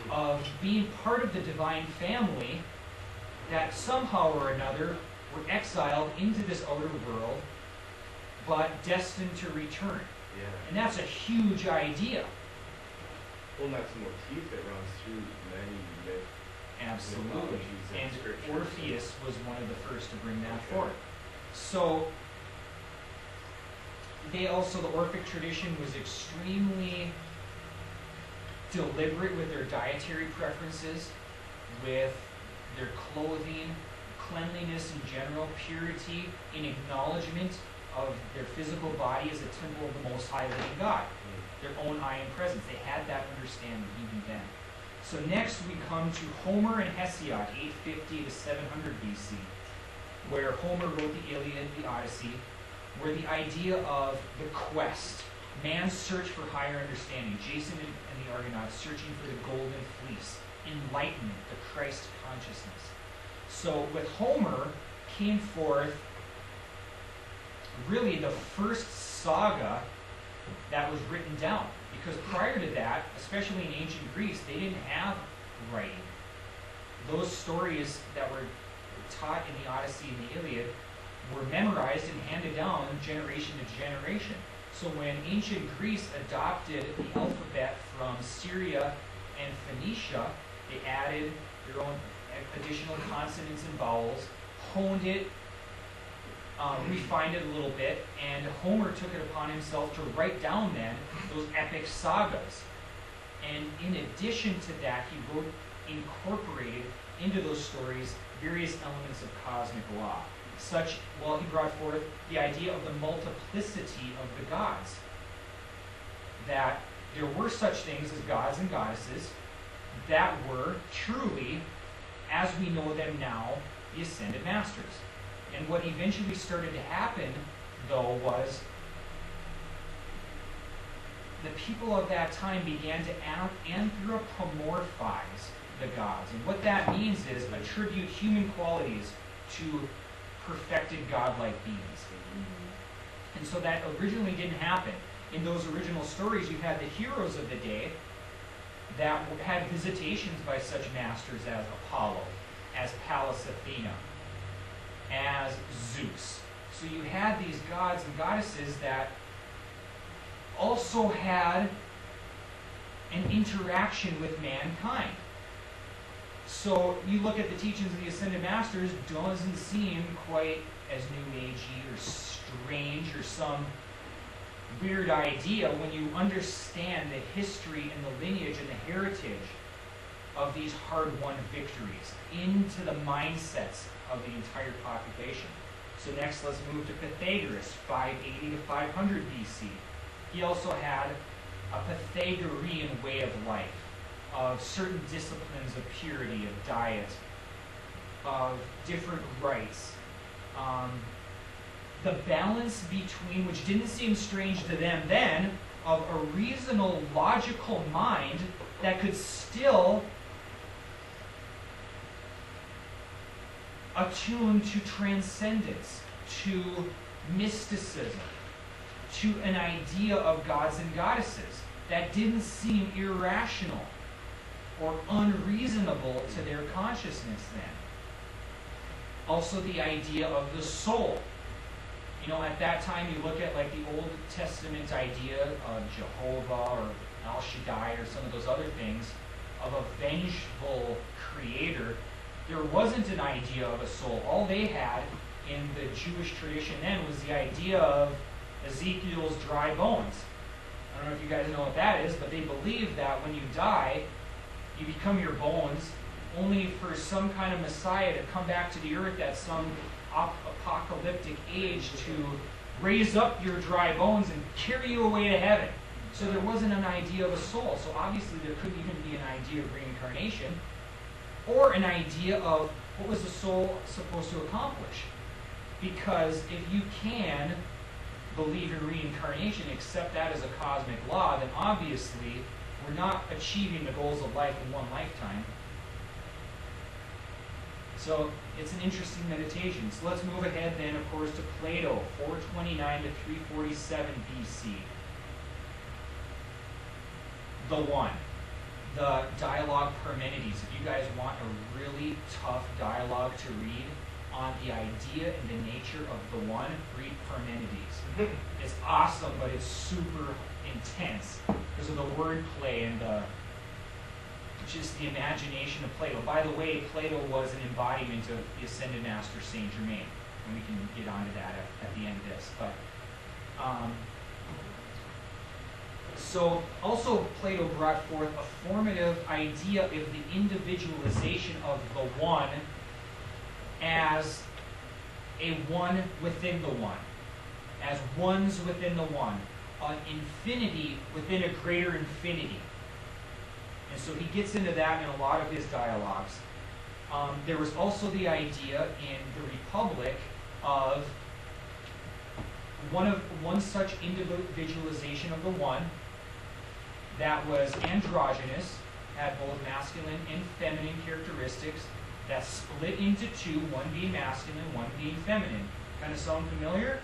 of being part of the divine family that somehow or another were exiled into this outer world, but destined to return. Yeah. And that's a huge idea. Well, that's a motif that runs through many myths. Absolutely. Mythologies And scriptures. Orpheus was one of the first to bring that Okay. forth. So, the Orphic tradition was extremely deliberate with their dietary preferences, with their clothing, cleanliness in general, purity, in acknowledgement of their physical body as a temple of the Most High Living God, their own eye and presence. They had that understanding even then. So next we come to Homer and Hesiod, 850 to 700 BC, where Homer wrote the Iliad, the Odyssey, where the idea of the quest, man's search for higher understanding, Jason and the Argonauts searching for the golden fleece, enlightenment, the Christ consciousness. So with Homer came forth really the first saga that was written down. Because prior to that, especially in ancient Greece, they didn't have writing. Those stories that were taught in the Odyssey and the Iliad were memorized and handed down generation to generation. So when ancient Greece adopted the alphabet from Syria and Phoenicia, they added their own additional consonants and vowels, honed it, refined it a little bit, and Homer took it upon himself to write down then those epic sagas. And in addition to that, he incorporated into those stories various elements of cosmic law. He brought forth the idea of the multiplicity of the gods. That there were such things as gods and goddesses that were truly, as we know them now, the ascended masters. And what eventually started to happen, though, was the people of that time began to anthropomorphize the gods. And what that means is attribute human qualities to perfected godlike beings. And so that originally didn't happen. In those original stories, you had the heroes of the day that had visitations by such masters as Apollo, as Pallas Athena, as Zeus. So you had these gods and goddesses that also had an interaction with mankind. So you look at the teachings of the Ascended Masters, doesn't seem quite as New Agey or strange or some weird idea when you understand the history and the lineage and the heritage of these hard-won victories into the mindsets of the entire population. So next, let's move to Pythagoras, 580 to 500 BC. He also had a Pythagorean way of life, of certain disciplines of purity, of diet, of different rites. The balance between, which didn't seem strange to them then, of a reasonable, logical mind that could still attune to transcendence, to mysticism, to an idea of gods and goddesses that didn't seem irrational. or unreasonable to their consciousness then. Also the idea of the soul. You know, at that time you look at like the Old Testament idea of Jehovah or El Shaddai or some of those other things, of a vengeful creator. There wasn't an idea of a soul. All they had in the Jewish tradition then was the idea of Ezekiel's dry bones. I don't know if you guys know what that is, but they believe that when you die, you become your bones, only for some kind of Messiah to come back to the earth at some apocalyptic age to raise up your dry bones and carry you away to heaven. So there wasn't an idea of a soul. So obviously there couldn't even be an idea of reincarnation or an idea of what was the soul supposed to accomplish. Because if you can believe in reincarnation, accept that as a cosmic law, then obviously we're not achieving the goals of life in one lifetime. So it's an interesting meditation. So let's move ahead then, of course, to Plato, 429 to 347 BC. The One, the dialogue Parmenides. If you guys want a really tough dialogue to read on the idea and the nature of the One, read Parmenides. It's awesome, but it's super intense because of the wordplay and just the imagination of Plato. By the way, Plato was an embodiment of the Ascended Master Saint Germain, and we can get onto that at the end of this. But so also Plato brought forth a formative idea of the individualization of the One as a one within the one, as ones within the one, an infinity within a greater infinity. And so he gets into that in a lot of his dialogues. There was also the idea in the Republic of one such individualization of the One that was androgynous, had both masculine and feminine characteristics, that split into two, one being masculine, one being feminine. Kind of sound familiar?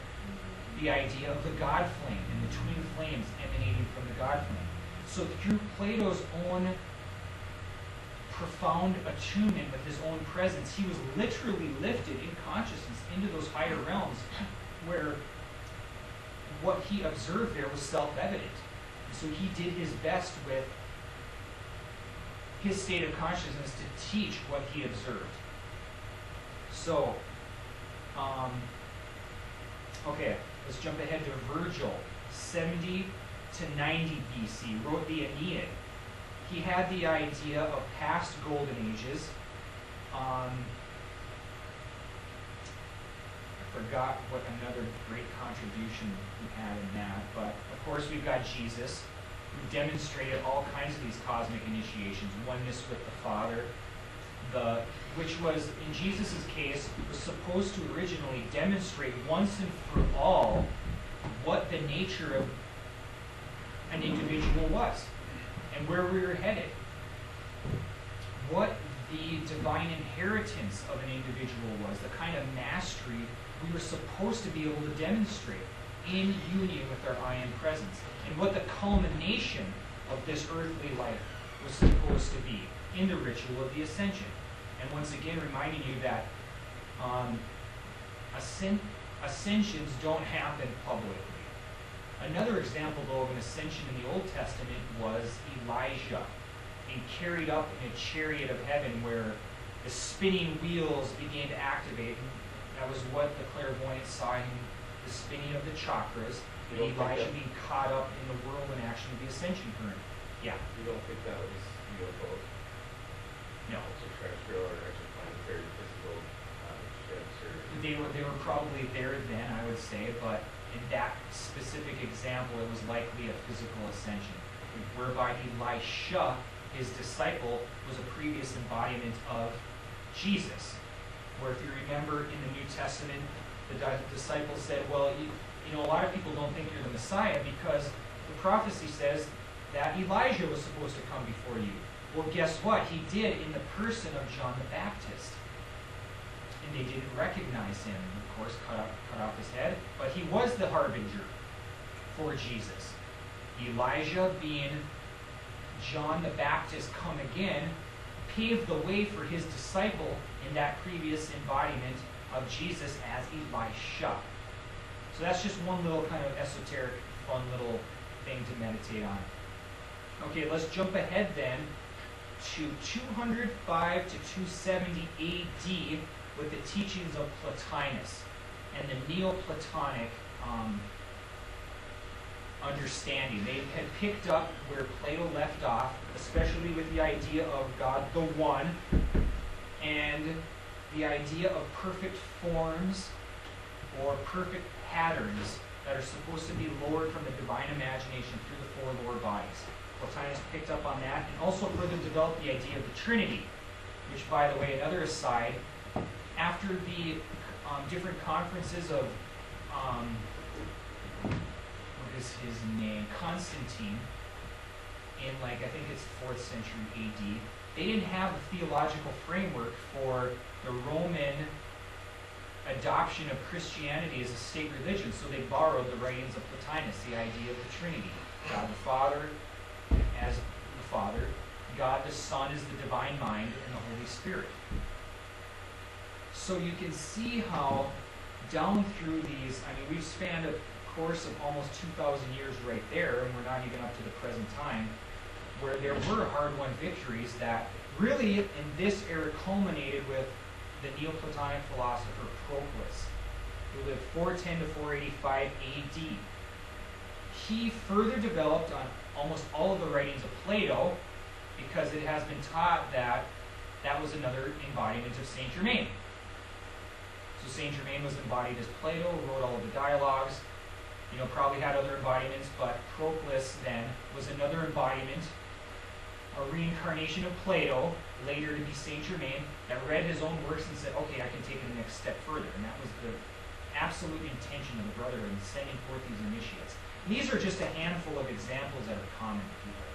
The idea of the God flame and the twin flames emanating from the God flame. So through Plato's own profound attunement with his own presence, he was literally lifted in consciousness into those higher realms where what he observed there was self-evident. So he did his best with his state of consciousness to teach what he observed. So, okay, let's jump ahead to Virgil, 70 to 90 BC, wrote the Aeneid. He had the idea of past golden ages. I forgot what another great contribution he had in that, but of course we've got Jesus, who demonstrated all kinds of these cosmic initiations, oneness with the Father, which was, in Jesus' case, was supposed to originally demonstrate once and for all what the nature of an individual was and where we were headed. What the divine inheritance of an individual was, the kind of mastery we were supposed to be able to demonstrate in union with our I Am presence, and what the culmination of this earthly life was supposed to be in the ritual of the Ascension. And once again, reminding you that ascensions don't happen publicly. Another example, though, of an ascension in the Old Testament was Elijah, and carried up in a chariot of heaven where the spinning wheels began to activate. And that was what the clairvoyant saw in the spinning of the chakras, and Elijah being caught up in the whirlwind action of the ascension current. Yeah? You don't think that was UFOs? No. Extraterrestrial or exoplanetary physical ships? Or... They were probably there then, I would say, but in that specific example, it was likely a physical ascension, whereby Elisha, his disciple, was a previous embodiment of Jesus. Where if you remember in the New Testament, the disciple said, well, you know, a lot of people don't think you're the Messiah because the prophecy says that Elijah was supposed to come before you. Well, guess what? He did in the person of John the Baptist. And they didn't recognize him, of course, cut off his head, but he was the harbinger for Jesus. Elijah being John the Baptist come again, paved the way for his disciple in that previous embodiment of Jesus as Elisha. So that's just one little kind of esoteric, fun little thing to meditate on. Okay, let's jump ahead then to 205 to 270 AD with the teachings of Plotinus and the Neoplatonic understanding. They had picked up where Plato left off, especially with the idea of God the One and the idea of perfect forms or perfect patterns that are supposed to be lowered from the divine imagination through the four lower bodies. Plotinus picked up on that and also further developed the idea of the Trinity, which, by the way, another aside, after the different conferences of, what is his name, Constantine, in I think it's 4th century AD, they didn't have a theological framework for the Roman adoption of Christianity as a state religion, so they borrowed the writings of Plotinus, the idea of the Trinity. God the Father as the Father, God the Son is the divine mind, and the Holy Spirit. So you can see how down through these, we've spanned a course of almost 2,000 years right there, and we're not even up to the present time, where there were hard-won victories that really in this era culminated with the Neoplatonic philosopher Proclus, who lived 410 to 485 AD. He further developed on almost all of the writings of Plato, because it has been taught that that was another embodiment of Saint Germain. So Saint Germain was embodied as Plato, wrote all of the dialogues, probably had other embodiments, but Proclus then was another embodiment, a reincarnation of Plato, later to be Saint Germain, that read his own works and said, okay, I can take it the next step further. And that was the absolute intention of the brotherhood in sending forth these initiates. These are just a handful of examples that are common to people.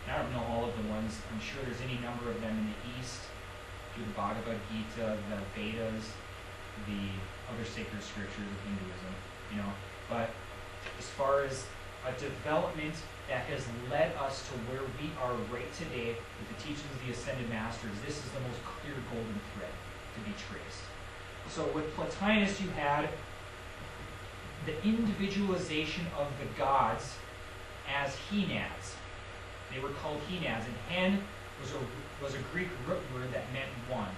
And I don't know all of the ones. I'm sure there's any number of them in the East, through the Bhagavad Gita, the Vedas, the other sacred scriptures of Hinduism, But as far as a development that has led us to where we are right today with the teachings of the Ascended Masters, this is the most clear golden thread to be traced. So with Plotinus, you had the individualization of the gods as henads. They were called henads, and hen was a Greek root word that meant one.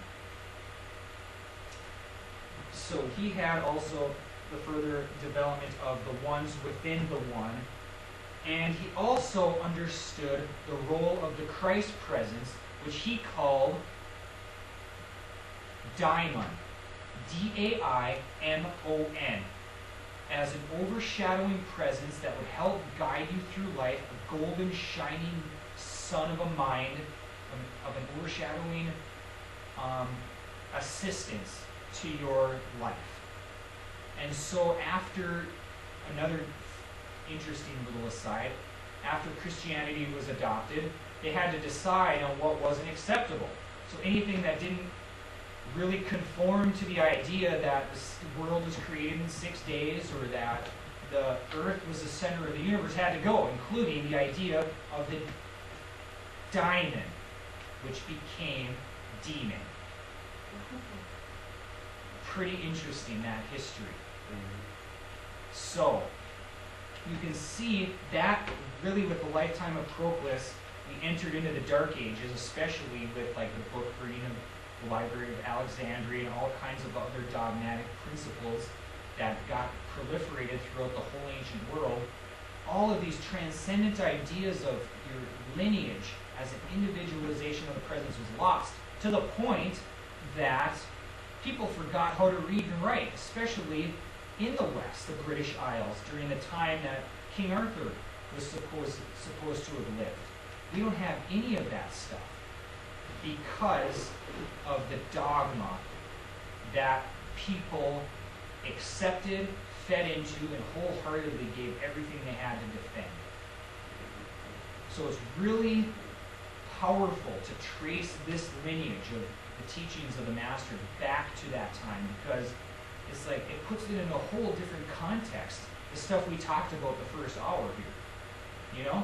So he had also the further development of the ones within the one, and he also understood the role of the Christ presence, which he called daimon, D-A-I-M-O-N, as an overshadowing presence that would help guide you through life, a golden, shining sun of a mind, of an overshadowing assistance to your life. And so after, another interesting little aside, after Christianity was adopted, they had to decide on what wasn't acceptable. So anything that didn't really conform to the idea that the world was created in 6 days, or that the earth was the center of the universe, had to go, including the idea of the daimon, which became demon. Pretty interesting, that history. So you can see that really with the lifetime of Proclus, we entered into the Dark Ages, especially with the book reading of the Library of Alexandria and all kinds of other dogmatic principles that got proliferated throughout the whole ancient world. All of these transcendent ideas of your lineage as an individualization of the presence was lost, to the point that people forgot how to read and write, especially in the West, the British Isles, during the time that King Arthur was supposed to have lived. We don't have any of that stuff because of the dogma that people accepted, fed into, and wholeheartedly gave everything they had to defend. So it's really powerful to trace this lineage of the teachings of the Master back to that time, because it's it puts it in a whole different context, the stuff we talked about the first hour here,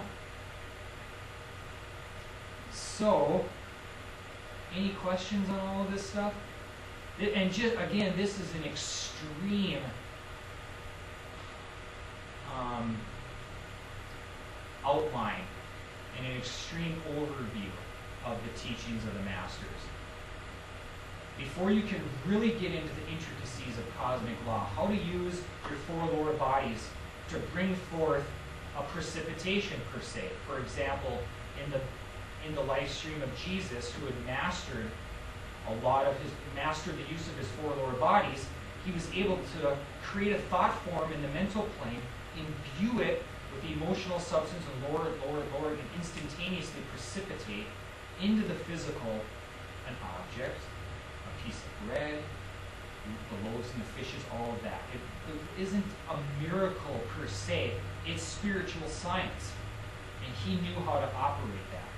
So Any questions on all of this stuff? And just, again, this is an extreme outline and an extreme overview of the teachings of the Masters. Before you can really get into the intricacies of cosmic law, how to use your four lower bodies to bring forth a precipitation per se. For example, in the life stream of Jesus, who had mastered the use of his four lower bodies, he was able to create a thought form in the mental plane, imbue it with the emotional substance, and lower it, and instantaneously precipitate into the physical an object, a piece of bread, the loaves and the fishes, all of that. It isn't a miracle per se, it's spiritual science. And he knew how to operate that.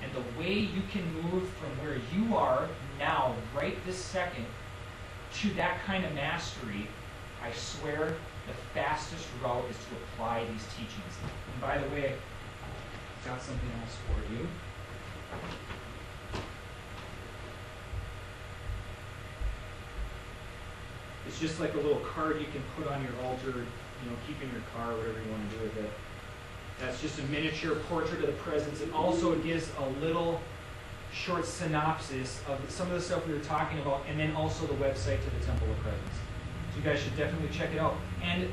And the way you can move from where you are now, right this second, to that kind of mastery, I swear the fastest route is to apply these teachings. And by the way, I've got something else for you. It's just like a little card you can put on your altar, keep in your car, whatever you want to do with it. That's just a miniature portrait of the presence. It also gives a little short synopsis of some of the stuff we were talking about, and then also the website to the Temple of Presence. So you guys should definitely check it out. And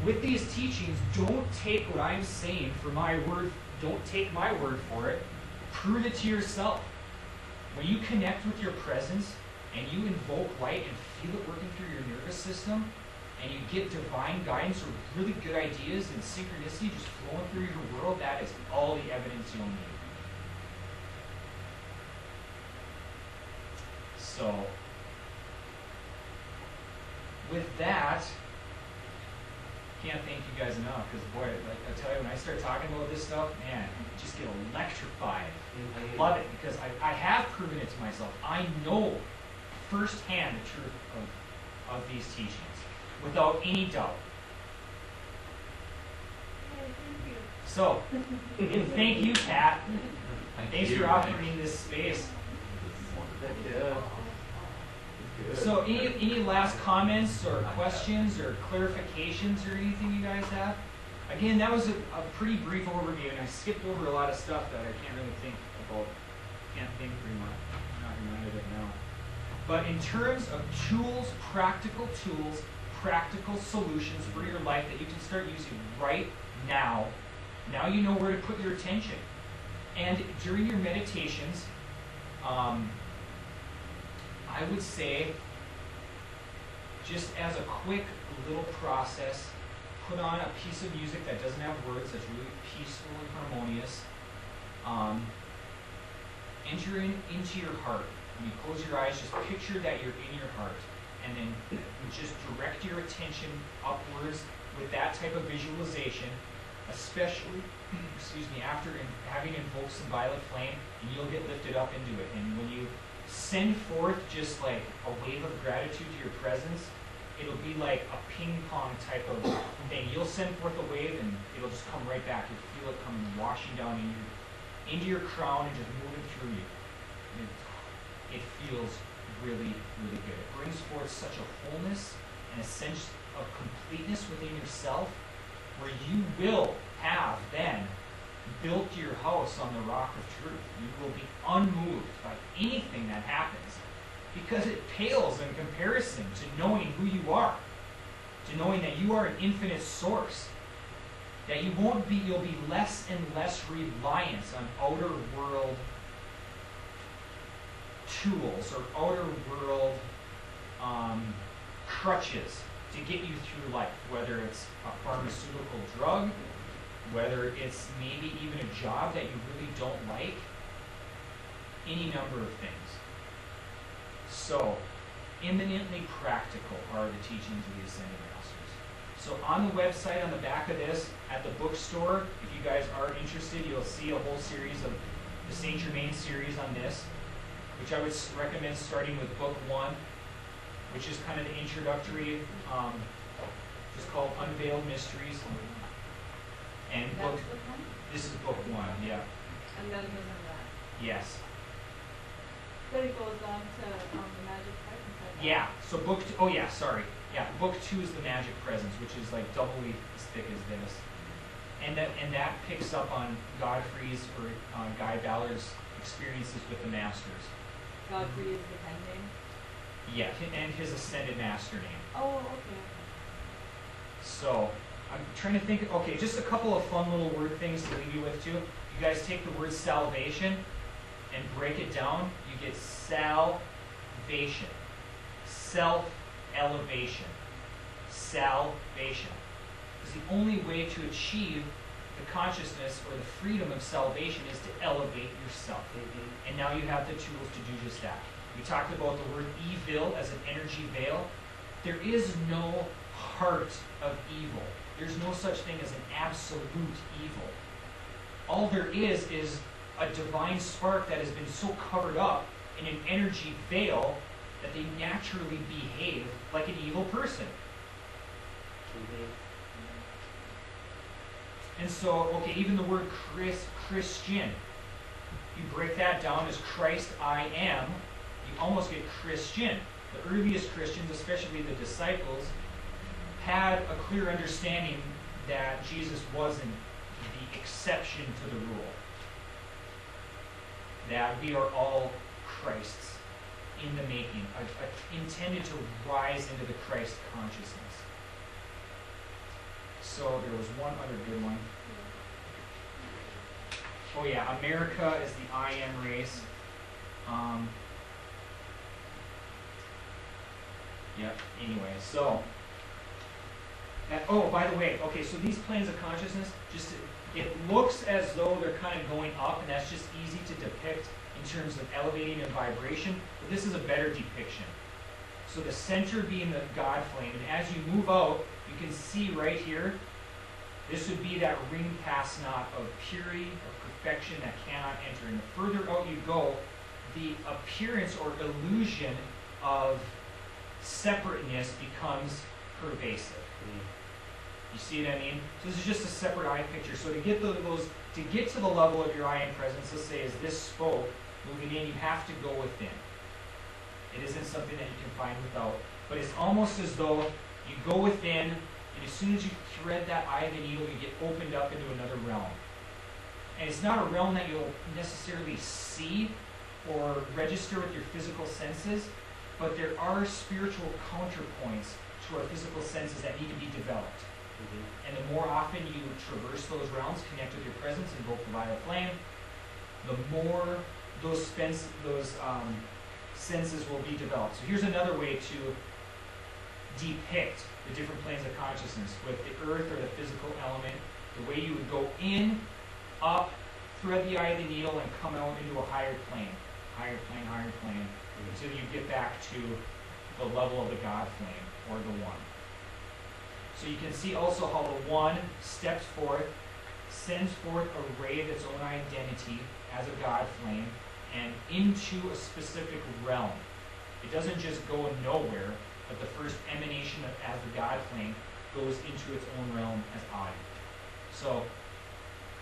with these teachings, don't take what I'm saying for my word. Don't take my word for it. Prove it to yourself. When you connect with your presence and you invoke light and feel it working through your nervous system, and you get divine guidance or really good ideas and synchronicity just flowing through your world, that is all the evidence you'll need. So, with that, can't thank you guys enough, because boy, like I tell you, when I start talking about this stuff, man, I just get electrified. I love it, because I have proven it to myself. I know firsthand the truth of these teachings, without any doubt. So, and thank you, Pat. Thanks for offering this space. So, any last comments or questions or clarifications or anything you guys have? Again, that was a pretty brief overview, and I skipped over a lot of stuff that I can't really think about. Can't think very much. I'm not reminded of now. But in terms of tools, practical solutions for your life that you can start using right now, now you know where to put your attention. And during your meditations, I would say, just as a quick little process, put on a piece of music that doesn't have words, that's really peaceful and harmonious. Enter into your heart. When you close your eyes, just picture that you're in your heart. And then just direct your attention upwards with that type of visualization, especially, after having invoked some violet flame, and you'll get lifted up into it. And when you send forth just like a wave of gratitude to your presence, it'll be like a ping pong type of thing. You'll send forth a wave and it'll just come right back. You'll feel it coming washing down into your crown and just moving through you. It feels really, really good. It brings forth such a wholeness and a sense of completeness within yourself, where you will have then built your house on the rock of truth. You will be unmoved by anything that happens, because it pales in comparison to knowing who you are, to knowing that you are an infinite source, that you'll be less and less reliant on outer world tools or outer world crutches to get you through life, whether it's a pharmaceutical drug, whether it's maybe even a job that you really don't like, any number of things. So, eminently practical are the teachings of the Ascended Masters. So on the website, on the back of this, at the bookstore, if you guys are interested, you'll see a whole series of the Saint Germain series on this, which I would recommend starting with book 1, which is kind of the introductory, just called Unveiled Mysteries. And book, this is book 1, yeah. And then there's that. Yes. Then it goes on to the magic presence. I thought. Yeah, so oh yeah, sorry. Yeah, book 2 is the magic presence, which is like doubly as thick as this. And that picks up on Godfrey's or Guy Ballard's experiences with the masters. Godfrey is the pen name. Yeah, and his ascended master name. Oh, okay. So, I'm trying to think, okay, just a couple of fun little word things to leave you with too. You guys take the word salvation and break it down, you get salvation. Self-elevation. Salvation. Because the only way to achieve the consciousness or the freedom of salvation is to elevate yourself. And now you have the tools to do just that. We talked about the word evil as an energy veil. There is no heart of evil. There's no such thing as an absolute evil. All there is a divine spark that has been so covered up in an energy veil that they naturally behave like an evil person. And so, okay, even the word Christian, you break that down as Christ I am, you almost get Christian. The earliest Christians, especially the disciples, had a clear understanding that Jesus wasn't the exception to the rule. That we are all Christs in the making, intended to rise into the Christ consciousness. So there was one other good one. Oh yeah, America is the I am race. Yep, anyway, so oh, by the way, okay, so these planes of consciousness, it looks as though they're kind of going up, and that's just easy to depict in terms of elevating and vibration, but this is a better depiction. So the center being the God flame, and as you move out, you can see right here, this would be that ring pass knot of purity, of perfection that cannot enter. And the further out you go, the appearance or illusion of separateness becomes pervasive. You see what I mean? So this is just a separate eye picture. So to get to the level of your I am presence, let's say as this spoke, moving in, you have to go within. It isn't something that you can find without. But it's almost as though you go within, and as soon as you thread that eye of the needle, you get opened up into another realm. And it's not a realm that you'll necessarily see or register with your physical senses, but there are spiritual counterpoints to our physical senses that need to be developed. And the more often you traverse those realms, connect with your presence, invoke the vital flame, the more those senses will be developed. So here's another way to depict the different planes of consciousness with the earth or the physical element. The way you would go in, up, thread the eye of the needle, and come out into a higher plane, until you get back to the level of the God flame or the one. So you can see also how the one steps forth, sends forth a ray of its own identity as a God flame and into a specific realm. It doesn't just go nowhere, but the first emanation as the God flame goes into its own realm as I. So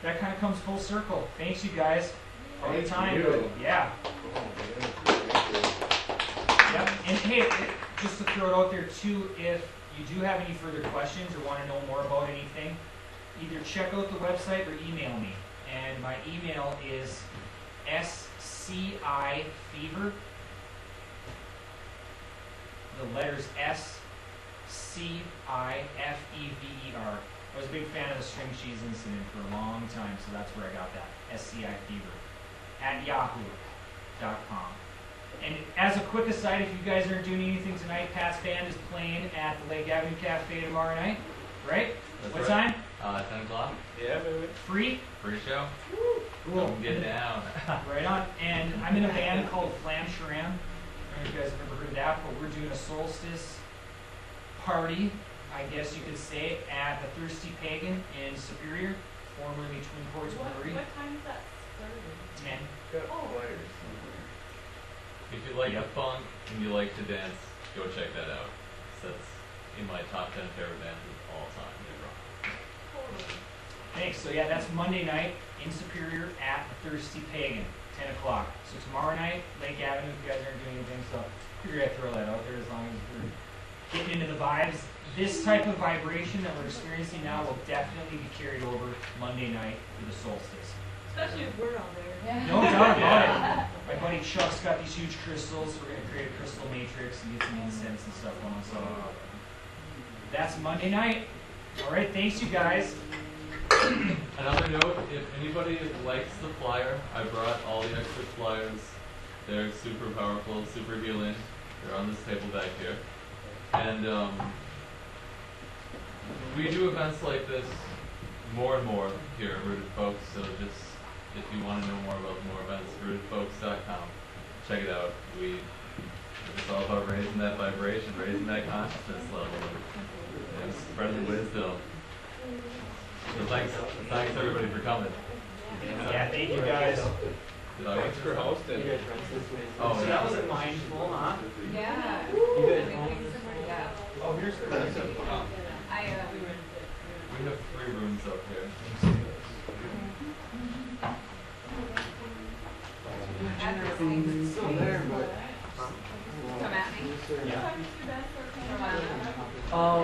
that kind of comes full circle. Thanks, you guys. All the time. Yeah. Yep. And hey, just to throw it out there too, if you do have any further questions or want to know more about anything, either check out the website or email me. And my email is scifever, the letters SCIFEVER. I was a big fan of the string cheese incident for a long time, so that's where I got that, SCIFever, at yahoo.com. And as a quick aside, if you guys aren't doing anything tonight, Pat's band is playing at the Lake Avenue Cafe tomorrow night, right? That's what right. time? 10 o'clock. Yeah, baby. Free? Free show. Cool. Come get down. Right on. And I'm in a band called Flam Sharam. I don't know if you guys have ever heard of that, but we're doing a solstice party, I guess you could say, at the Thirsty Pagan in Superior, formerly Twin Ports Brewery. What time is that starting? 10. Oh. If you like the funk and you like to dance, go check that out. That's in my top 10 favorite bands of all time. They rock. Totally. Thanks. So yeah, that's Monday night in Superior at the Thirsty Pagan. 10 o'clock. So tomorrow night, Lake Avenue, if you guys aren't doing anything, so figure I'd throw that out there as long as we're getting into the vibes. This type of vibration that we're experiencing now will definitely be carried over Monday night for the solstice. Especially if we're all there. No doubt about it. My buddy Chuck's got these huge crystals. We're going to create a crystal matrix and get some incense and stuff going. So that's Monday night. All right, thanks you guys. Another note, if anybody likes the flyer, I brought all the extra flyers. They're super powerful, super healing. They're on this table back here. And we do events like this more and more here at Rooted Folks, so just if you want to know more about more events, rootedfolks.com. Check it out. It's all about raising that vibration, raising that consciousness level, and spreading the wisdom. So thanks everybody for coming. Yeah, thank you guys. Thanks for hosting. Oh, So yeah. that was a mindful, huh? Yeah. You guys I home? think yeah. Oh, here's the rest of it. We have 3 rooms up here. Advertising. Still there, but. Come at me. Yeah. For a while now. Oh.